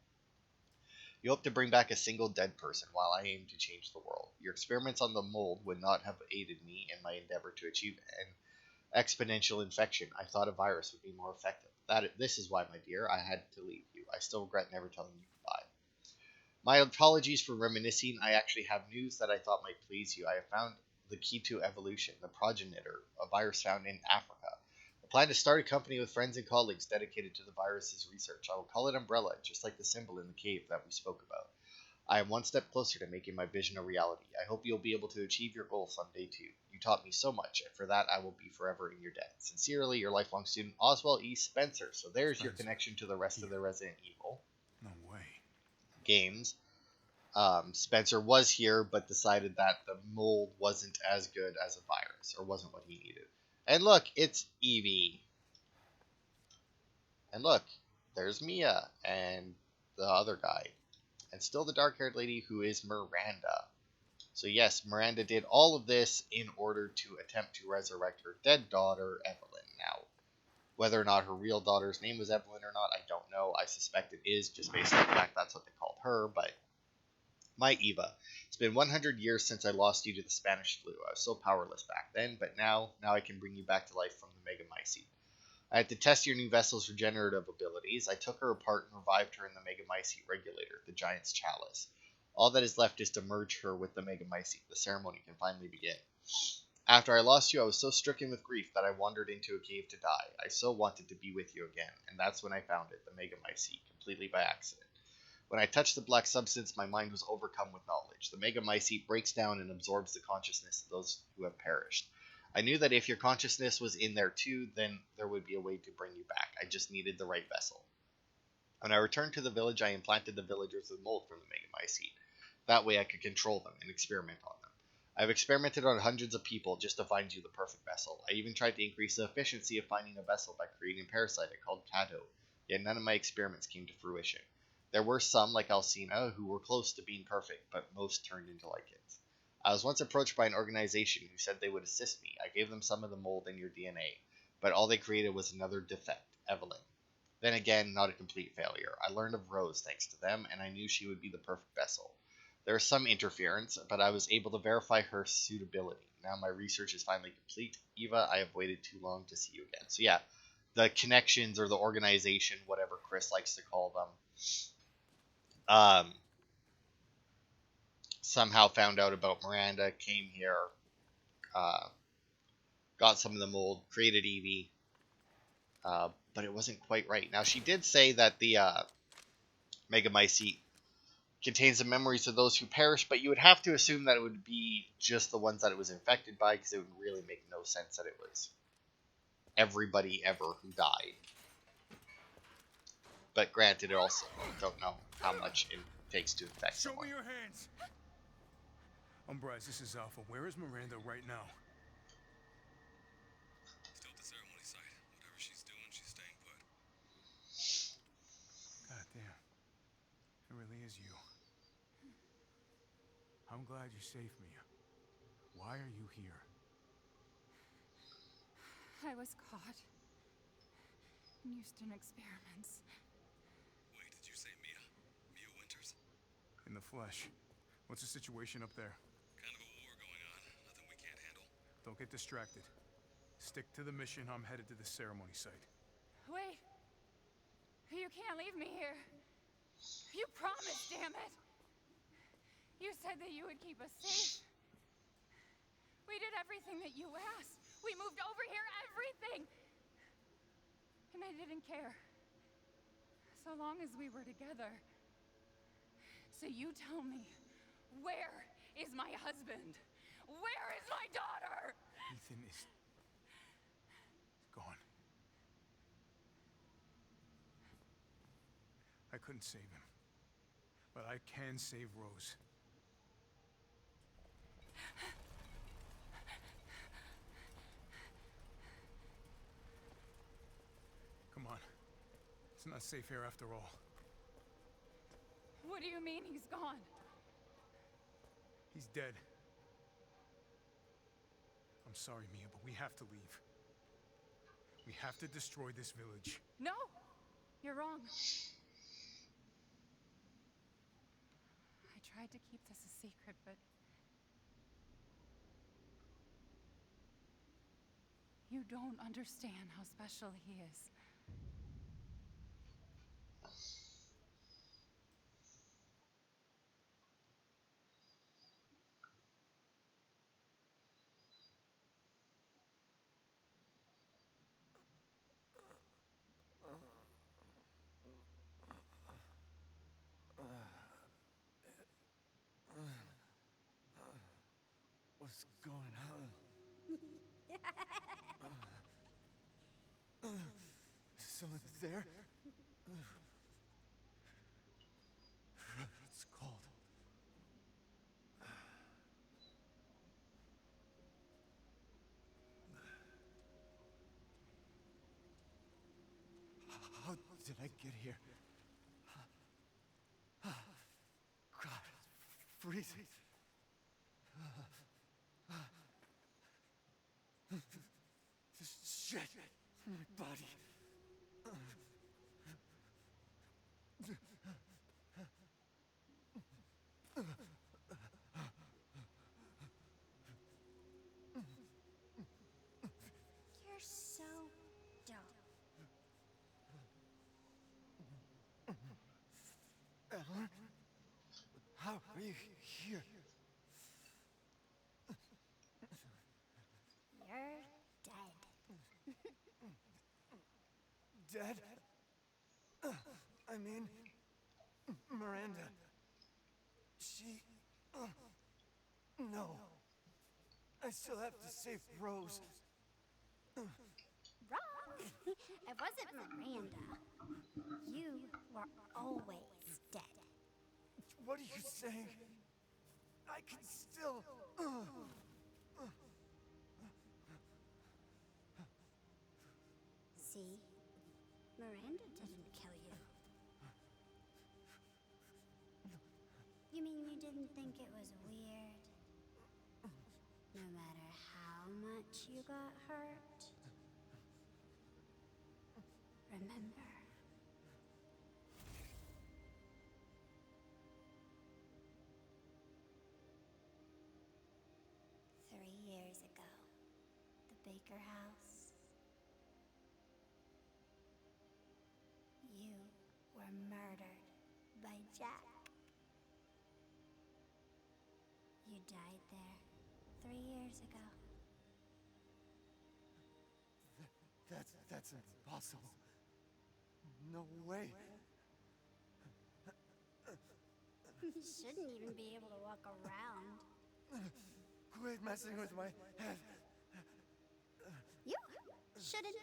You hope to bring back a single dead person, while I aim to change the world. Your experiments on the mold would not have aided me in my endeavor to achieve an exponential infection. I thought a virus would be more effective. This is why, my dear, I had to leave you. I still regret never telling you goodbye. My apologies for reminiscing. I actually have news that I thought might please you. I have found the key to evolution, the progenitor, a virus found in Africa. I plan to start a company with friends and colleagues dedicated to the virus's research. I will call it Umbrella, just like the symbol in the cave that we spoke about. I am one step closer to making my vision a reality. I hope you'll be able to achieve your goal someday too. You taught me so much, and for that I will be forever in your debt. Sincerely, your lifelong student, Oswald E. Spencer. So there's your connection to the rest of the Resident Evil No way. games. Spencer was here, but decided that the mold wasn't as good as a virus, or wasn't what he needed. And look, it's Evie. And look, there's Mia and the other guy. And still the dark-haired lady who is Miranda. So yes, Miranda did all of this in order to attempt to resurrect her dead daughter, Evelyn. Now, whether or not her real daughter's name was Evelyn or not, I don't know. I suspect it is, just based on the fact that's what they called her, but... My Eva, it's been 100 years since I lost you to the Spanish flu. I was so powerless back then, but now I can bring you back to life from the Megamycete. I had to test your new vessel's regenerative abilities. I took her apart and revived her in the Megamycete regulator, the Giant's Chalice. All that is left is to merge her with the Megamycete. The ceremony can finally begin. After I lost you, I was so stricken with grief that I wandered into a cave to die. I so wanted to be with you again, and that's when I found it, the Megamycete, completely by accident. When I touched the black substance, my mind was overcome with knowledge. The Megamycete breaks down and absorbs the consciousness of those who have perished. I knew that if your consciousness was in there too, then there would be a way to bring you back. I just needed the right vessel. When I returned to the village, I implanted the villagers with mold from the Megamycete. That way I could control them and experiment on them. I've experimented on hundreds of people just to find you the perfect vessel. I even tried to increase the efficiency of finding a vessel by creating a parasite I called Kado, yet none of my experiments came to fruition. There were some, like Alcina, who were close to being perfect, but most turned into lichens. I was once approached by an organization who said they would assist me. I gave them some of the mold in your DNA, but all they created was another defect. Evelyn. Then again, not a complete failure. I learned of Rose thanks to them, and I knew she would be the perfect vessel. There was some interference, but I was able to verify her suitability. Now my research is finally complete. Eva, I have waited too long to see you again. So yeah, the connections or the organization, whatever Chris likes to call them, somehow found out about Miranda, came here, got some of the mold, created Evie, but it wasn't quite right. Now, she did say that the Megamycete contains the memories of those who perished, but you would have to assume that it would be just the ones that it was infected by, because it would really make no sense that it was everybody ever who died. But granted, it also don't know how much it takes to infect Show someone. me your hands! Umbrise, this is Alpha. Where is Miranda right now? Still at the ceremony site. Whatever she's doing, she's staying put. God damn. It really is you. I'm glad you're safe, Mia. Why are you here? I was caught in Houston experiments. Wait, did you say Mia? Mia Winters? In the flesh. What's the situation up there? Kind of a war going on. Nothing we can't handle. Don't get distracted. Stick to the mission. I'm headed to the ceremony site. Wait! You can't leave me here. You promised, damn it! You said that you would keep us safe. We did everything that you asked. We moved over here, everything! And I didn't care. So long as we were together. So you tell me, where is my husband? Where is my daughter? Ethan is gone. I couldn't save him. But I can save Rose. Come on. It's not safe here after all. What do you mean he's gone? He's dead. I'm sorry, Mia, but we have to leave. We have to destroy this village. No! You're wrong. I tried to keep this a secret, but... you don't understand how special he is. What's going on? Someone there? It's cold. How did I get here? God, it's freezing. This shit in my body. You're so dumb. Ellen? How are you here? You're dead. Dead? I mean, Miranda. She... no. I still have to save Rose. Wrong. It wasn't Miranda. You were always dead. What are you saying? I can still... See? Miranda didn't kill you. You mean you didn't think it was weird? No matter how much you got hurt? Remember. 3 years ago, the Baker house. You were murdered by Jack. You died there 3 years ago. That's impossible. No way. You shouldn't even be able to walk around. Quit messing with my head. You shouldn't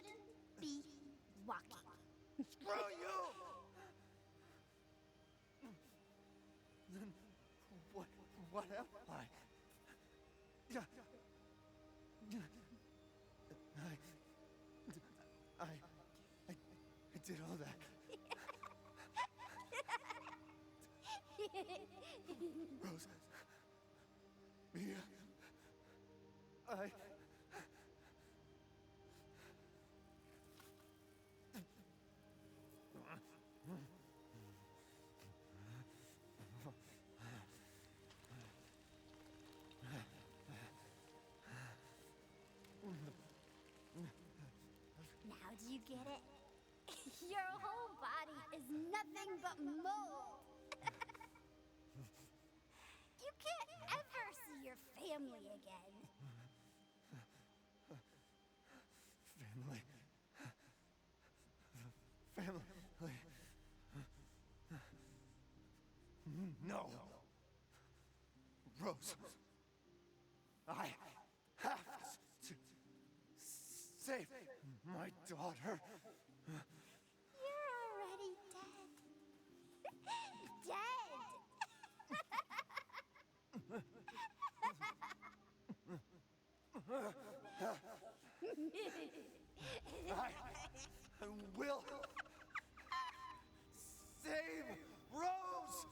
be walking. Screw you! Then what am I? I did all that. Rose. Mia. Now do you get it? Your whole body is nothing but mold. You can't ever see your family again. Family. No. Rose. I have to save my daughter. You're already dead. I will save Rose.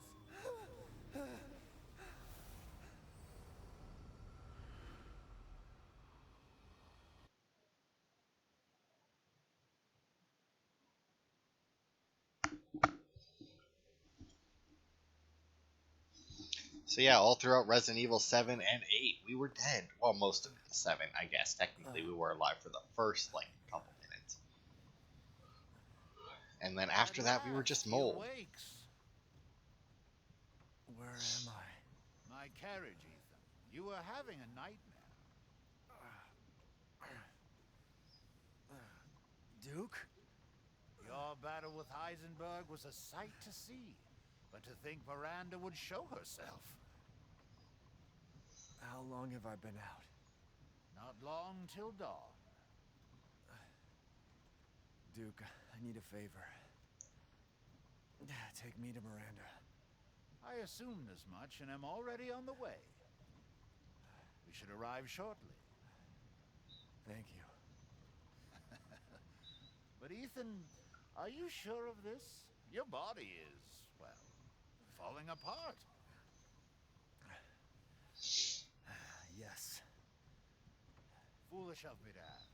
So yeah, all throughout Resident Evil 7 and 8, we were dead. Well, most of 7, I guess. Technically, we were alive for the first, like, couple minutes. And then after that, we were just mold. Where am I? My carriage, Ethan. You were having a nightmare. Duke? Your battle with Heisenberg was a sight to see. But to think Miranda would show herself. How long have I been out? Not long till dawn. Duke, I need a favor. Take me to Miranda. I assumed as much and am already on the way. We should arrive shortly. Thank you. But Ethan, are you sure of this? Your body is, well, falling apart. Yes. Foolish of me to ask.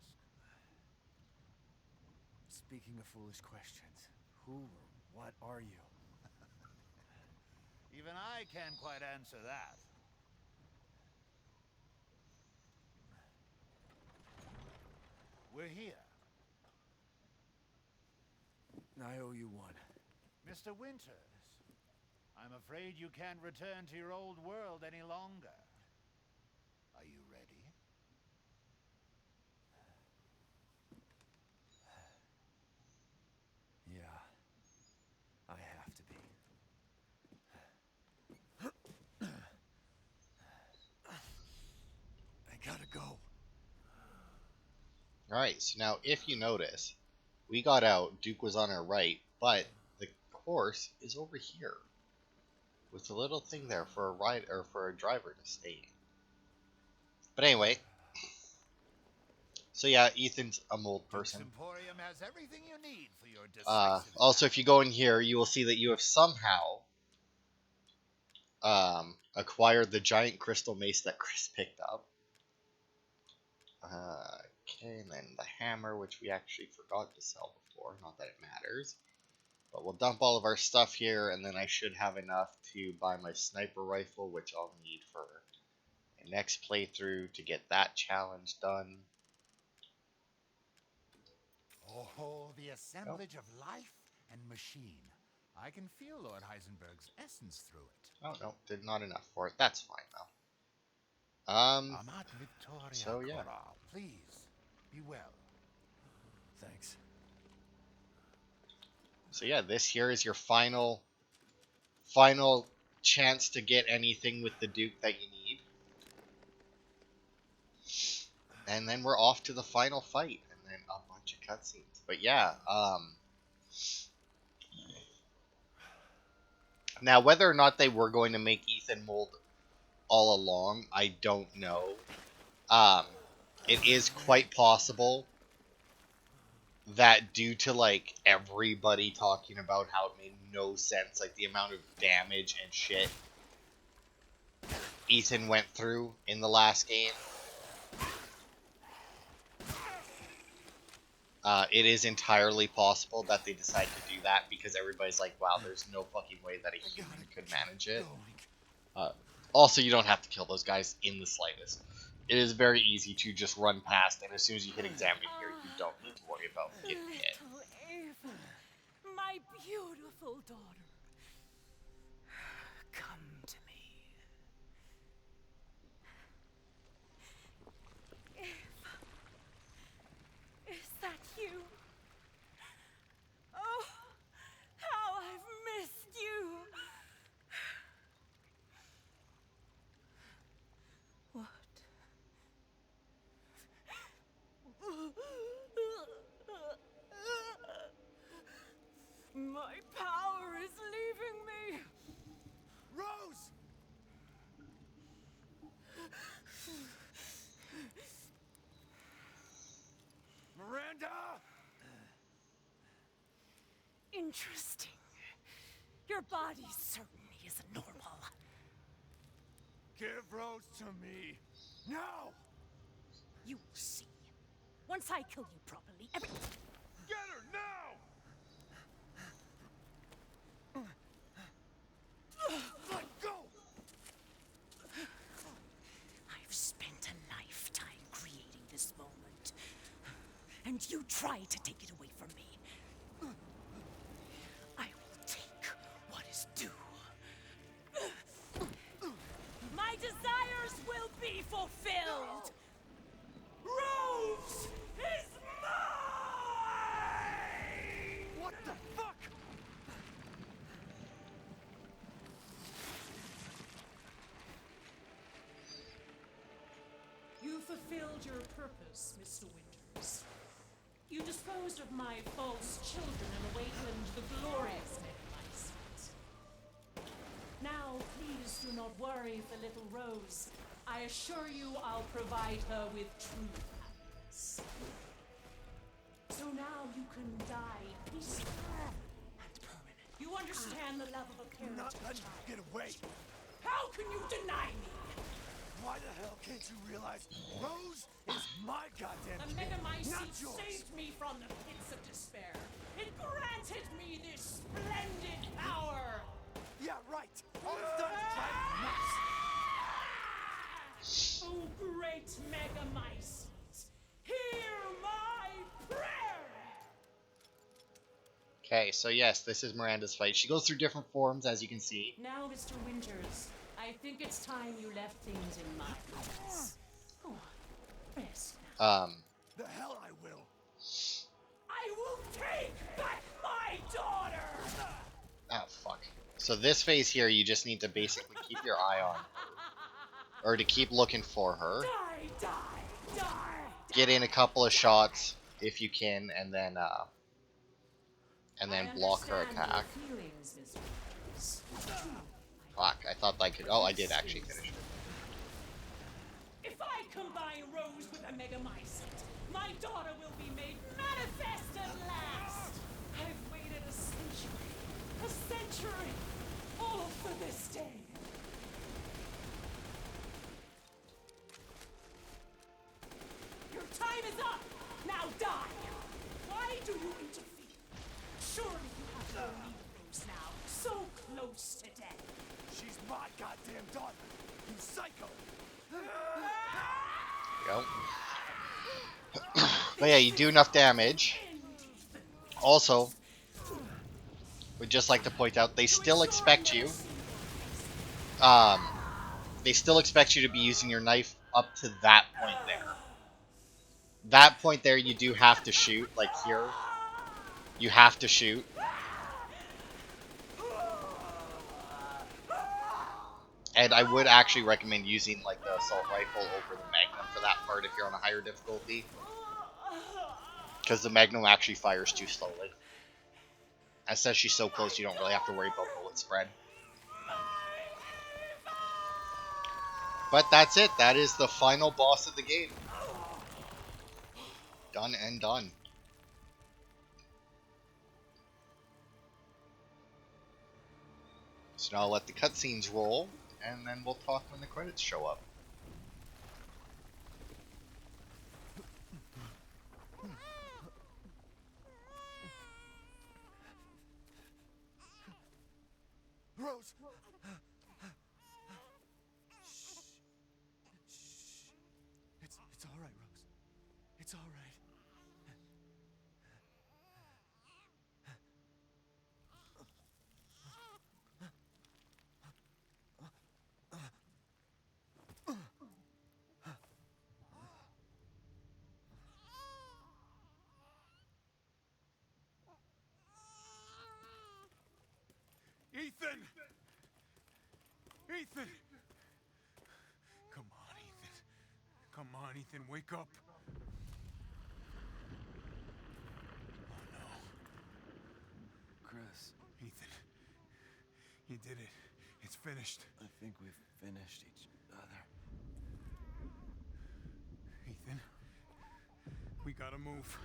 Speaking of foolish questions, who or what are you? Even I can't quite answer that. We're here. I owe you one. Mr. Winters, I'm afraid you can't return to your old world any longer. Are you ready? Yeah, I have to be. I gotta go. Alright, so now if you notice, we got out, Duke was on our right, but the course is over here. With a little thing there for a ride or for a driver to stay in. But anyway, so yeah, Ethan's a mold person. Emporium has everything you need for your Also, if you go in here, you will see that you have somehow acquired the giant crystal mace that Chris picked up. Okay, and then the hammer, which we actually forgot to sell before. Not that it matters. But we'll dump all of our stuff here, and then I should have enough to buy my sniper rifle, which I'll need for my next playthrough to get that challenge done. Oh, the assemblage of life and machine. I can feel Lord Heisenberg's essence through it. Oh, no, did not enough for it. That's fine, though. Amat Victoria So, yeah. Corral, please, be well. Thanks. So yeah, this here is your final chance to get anything with the Duke that you need. And then we're off to the final fight, and then a bunch of cutscenes. But yeah, now whether or not they were going to make Ethan mold all along, I don't know. It is quite possible that due to like everybody talking about how it made no sense, like the amount of damage and shit Ethan went through in the last game, it is entirely possible that they decided to do that because everybody's like, wow, there's no fucking way that a human could manage it. Also, you don't have to kill those guys in the slightest. It is very easy to just run past, and as soon as you hit examine here, you don't need to worry about getting hit. Little Ava, my beautiful daughter. Come to me. Ava, is that you? Oh, how I've missed you. What? My power is leaving me. Rose! Miranda! Interesting. Your body certainly isn't normal. Give Rose to me. Now! You will see. Once I kill you properly, everything. Get her now! Let go! I've spent a lifetime creating this moment. And you try to take it away from me. I will take what is due. My desires will be fulfilled. Rose is mine! What the fuck? You fulfilled your purpose, Mr. Winters. You disposed of my false children and awakened the glorious Megamycete. Now, please do not worry for little Rose. I assure you I'll provide her with true happiness. So now you can die peacefully and permanently. You understand the love of a parent Not to a letting child. you get away. How can you deny me? Why the hell can't you realize Rose is my goddamn The kid, not Megamycete yours? saved me from the pits of despair. It granted me this splendid power. Yeah, right. All it's done is drive me nuts. Oh, great Megamycete, hear my prayer! Okay, so yes, this is Miranda's fight. She goes through different forms, as you can see. Now, Mr. Winters, I think it's time you left things in my hands. Go on, rest now. The hell I will. I will take back my daughter! Oh, fuck. So this phase here, you just need to basically keep your eye on. Or to keep looking for her. Die, die, die! Get in a couple of shots, if you can, and then block her attack. Feelings, Mr. Winters. Fuck, I thought I could... Oh, I did actually finish her. If I combine Rose with a Megamycete, my daughter will be made manifest at last! I've waited a century, all for this day. Your Time is up! Now die! Why do you interfere? Surely you have no need of Rose now. So close to death. She's my goddamn daughter, you psycho! Go. But yeah, you do enough damage. Also, would just like to point out, they still expect you. They still expect you to be using your knife up to that point there. That point there, you do have to shoot. Like here, you have to shoot. And I would actually recommend using like the assault rifle over the Magnum for that part if you're on a higher difficulty. Because the Magnum actually fires too slowly. As says she's so close, you don't really have to worry about bullet spread. But that's it. That is the final boss of the game. Done and done. So now I'll let the cutscenes roll, and then we'll talk when the credits show up. Rose! It's all right, Rose. It's all right. Ethan! Ethan! Come on, Ethan. Come on, Ethan, wake up. Oh no. Chris. Ethan. You did it. It's finished. I think we've finished each other. Ethan. We gotta move.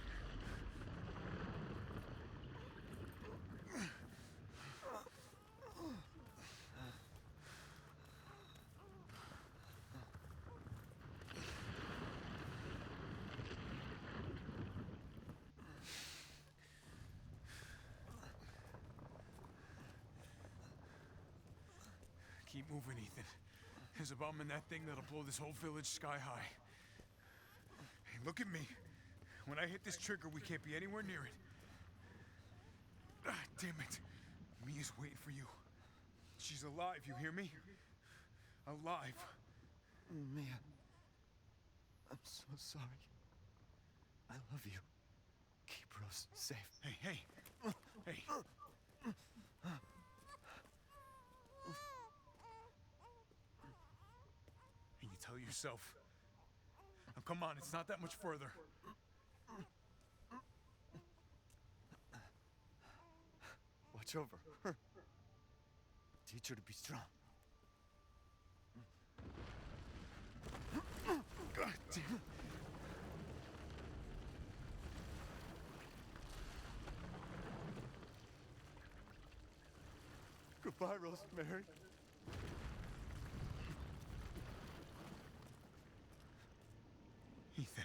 Keep moving, Ethan. There's a bomb in that thing that'll blow this whole village sky high. Hey, look at me. When I hit this trigger, we can't be anywhere near it. Ah, damn it. Mia's waiting for you. She's alive, you hear me? Alive. Mia, I'm so sorry. I love you. Keep Rose safe. Hey, hey. Hey. And you tell yourself. Now, come on, it's not that much further. Watch over her. Teach her to be strong. God damn it. Goodbye, Rosemary. Ethan.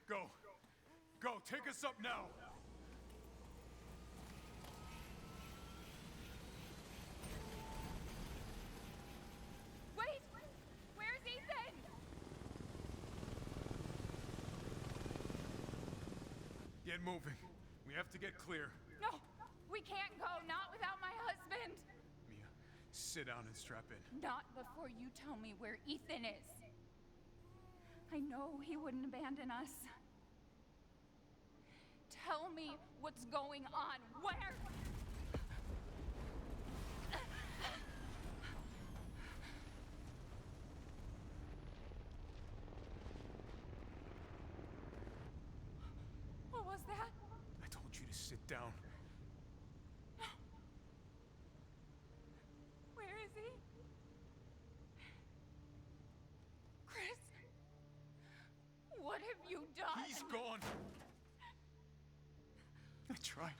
Go. Go, take us up now. Wait! Where's Ethan? Get moving. We have to get clear. No, we We can't go, not without my husband. Mia, sit down and strap in. Not before you tell me where Ethan is. I know he wouldn't abandon us. Tell me what's going on. Where? What was that? I told you to sit down. Where is he? Chris? What have you done? He's gone. I tried.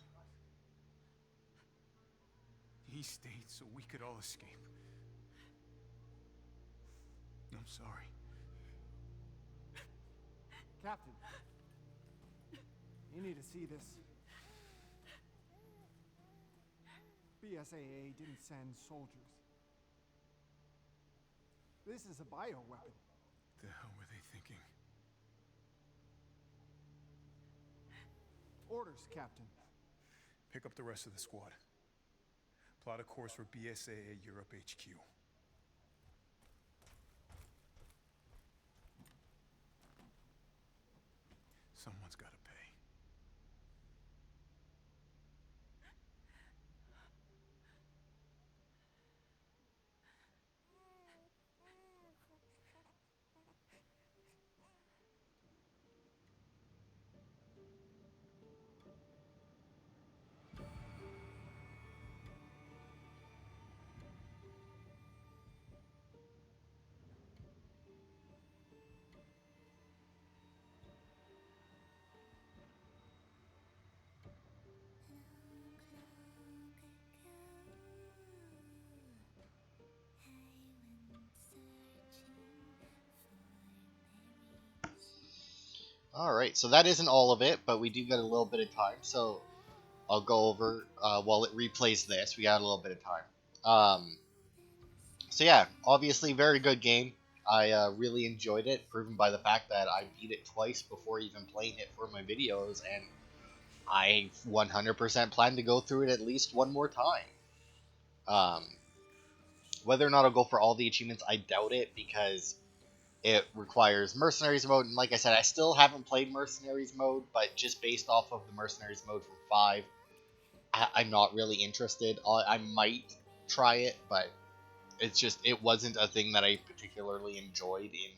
He stayed so we could all escape. I'm sorry. Captain, you need to see this. BSAA didn't send soldiers. This is a bioweapon. The hell were they thinking? Orders, Captain. Pick up the rest of the squad. Plot a course for BSAA Europe HQ. Someone's got to pay. Alright, so that isn't all of it, but we do get a little bit of time, so I'll go over, while it replays this, we got a little bit of time. So yeah, obviously very good game. I really enjoyed it, proven by the fact that I beat it twice before even playing it for my videos, and I 100% plan to go through it at least one more time. Whether or not I'll go for all the achievements, I doubt it, because it requires Mercenaries mode, and like I said, I still haven't played Mercenaries mode, but just based off of the Mercenaries mode from 5, I'm not really interested. I might try it, but it wasn't a thing that I particularly enjoyed in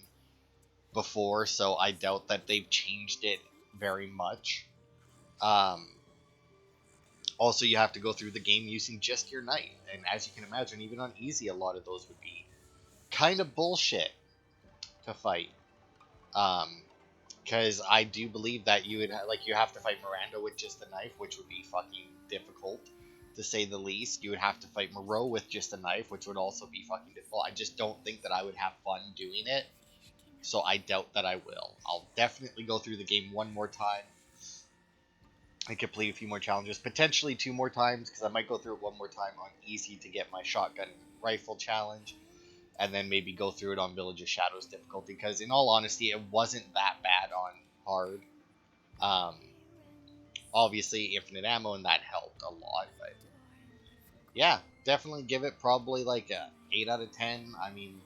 before, so I doubt that they've changed it very much. Also, you have to go through the game using just your knight, and as you can imagine, even on easy, a lot of those would be kind of bullshit to fight. Because I do believe that you would you have to fight Miranda with just a knife, which would be fucking difficult, to say the least. You would have to fight Moreau with just a knife, which would also be fucking difficult. I just don't think that I would have fun doing it, so I doubt that I will. I'll definitely go through the game one more time and complete a few more challenges, potentially 2 more times, because I might go through it one more time on easy to get my shotgun rifle challenge, and then maybe go through it on Village of Shadows difficulty, because in all honesty, it wasn't that bad on hard. Obviously, infinite ammo, and that helped a lot, but yeah, definitely give it probably like a 8 out of 10. I mean,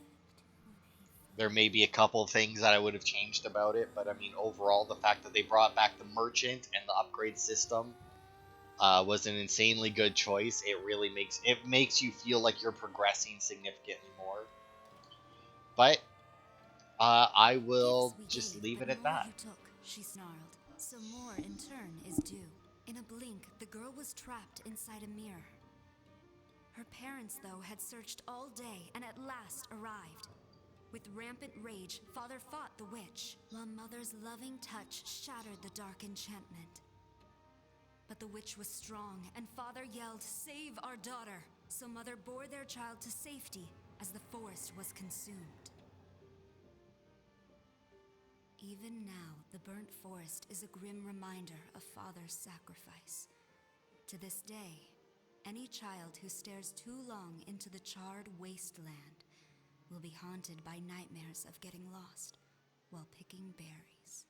there may be a couple things that I would have changed about it, but I mean, overall, the fact that they brought back the merchant and the upgrade system was an insanely good choice. It really makes you feel like you're progressing significantly more. But I will just leave it at that. You took, she snarled. So more in turn is due. In a blink, the girl was trapped inside a mirror. Her parents, though, had searched all day and at last arrived. With rampant rage, Father fought the witch, while Mother's loving touch shattered the dark enchantment. But the witch was strong, and Father yelled, "Save our daughter!" So Mother bore their child to safety as the forest was consumed. Even now, the burnt forest is a grim reminder of Father's sacrifice. To this day, any child who stares too long into the charred wasteland will be haunted by nightmares of getting lost while picking berries.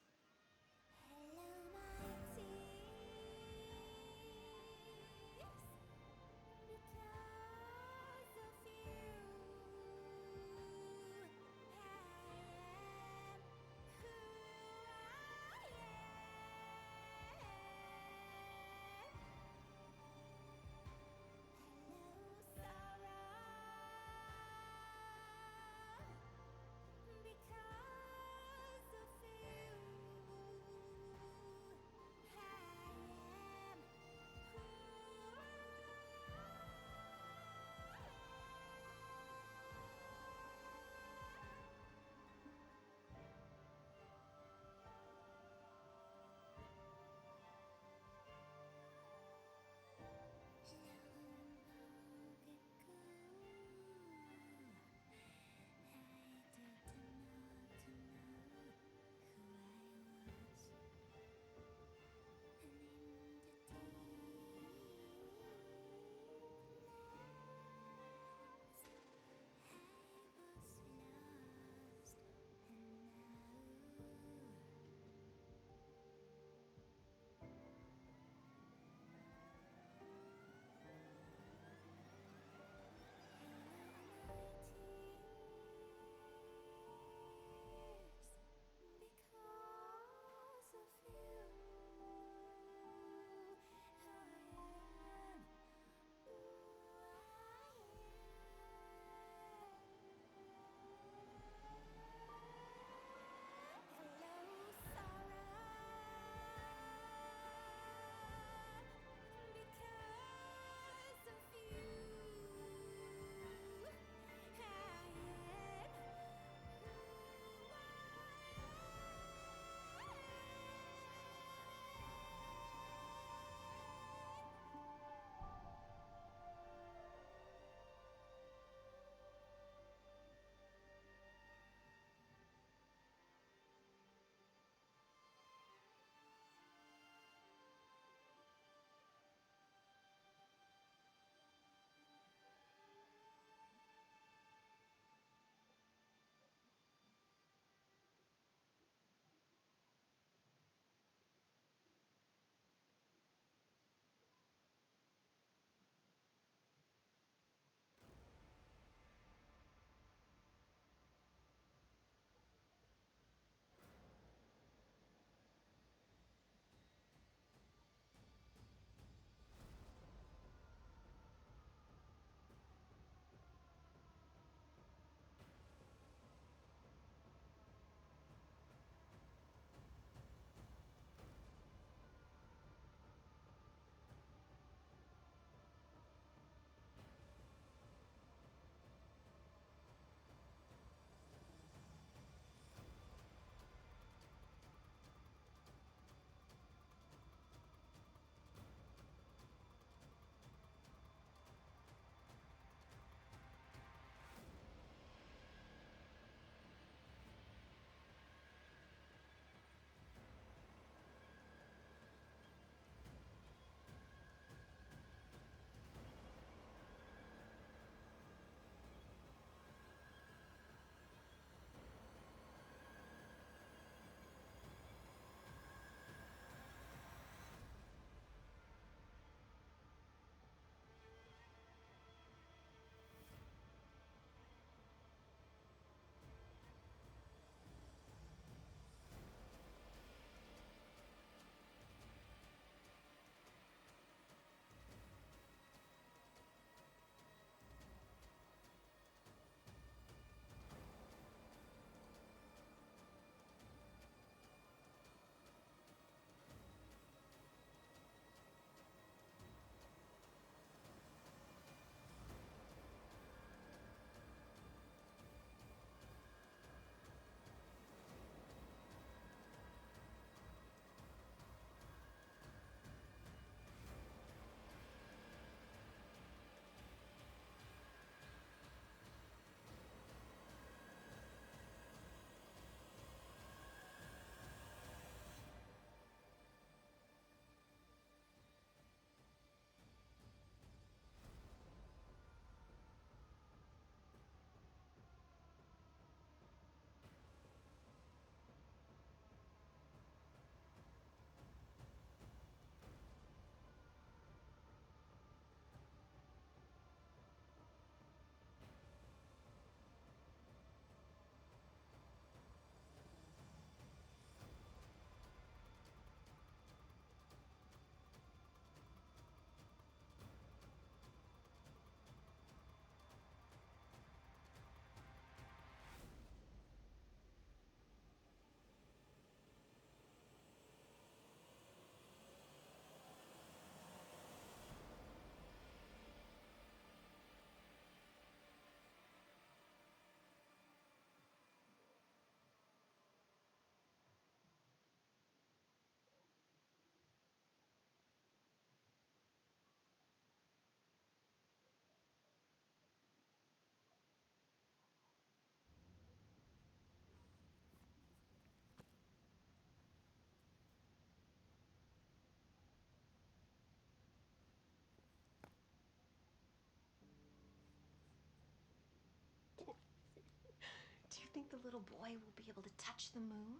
little boy will be able to touch the moon?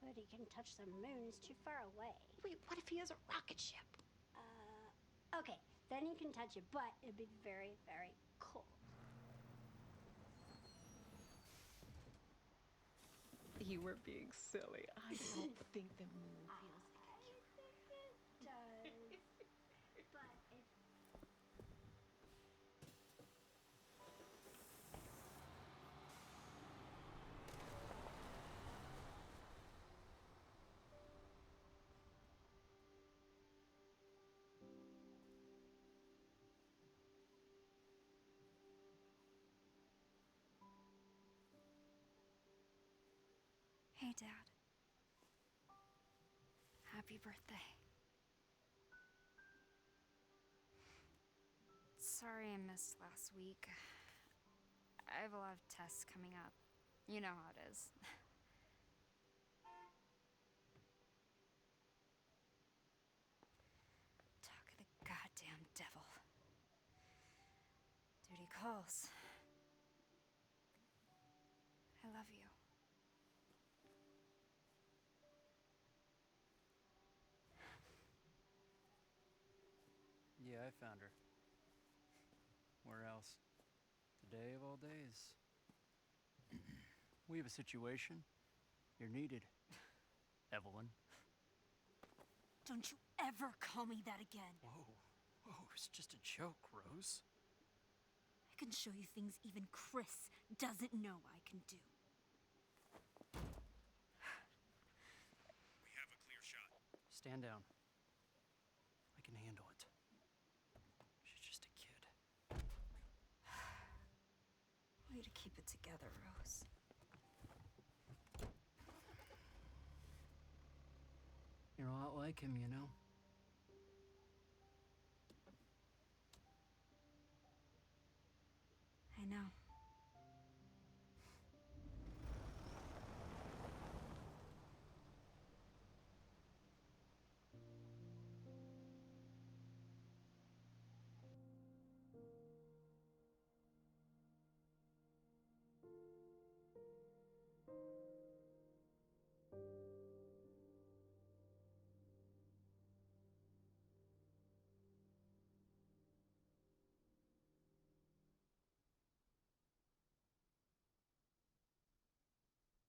Nobody can touch the moon. It's too far away. Wait, what if he has a rocket ship? Okay, then you can touch it, but it'd be very, very cold. You were being silly. I don't think the moon feels like It does. But it's... Hey, Dad. Happy birthday. Sorry I missed last week. I have a lot of tests coming up. You know how it is. Talk of the goddamn devil. Duty calls. I love you. Yeah, I found her. Where else? Today of all days. We have a situation. You're needed, Evelyn. Don't you ever call me that again. Whoa, it's just a joke, Rose. I can show you things even Chris doesn't know I can do. We have a clear shot. Stand down. I can handle it. She's just a kid. Way to keep it together, Rose. You're a lot like him, you know?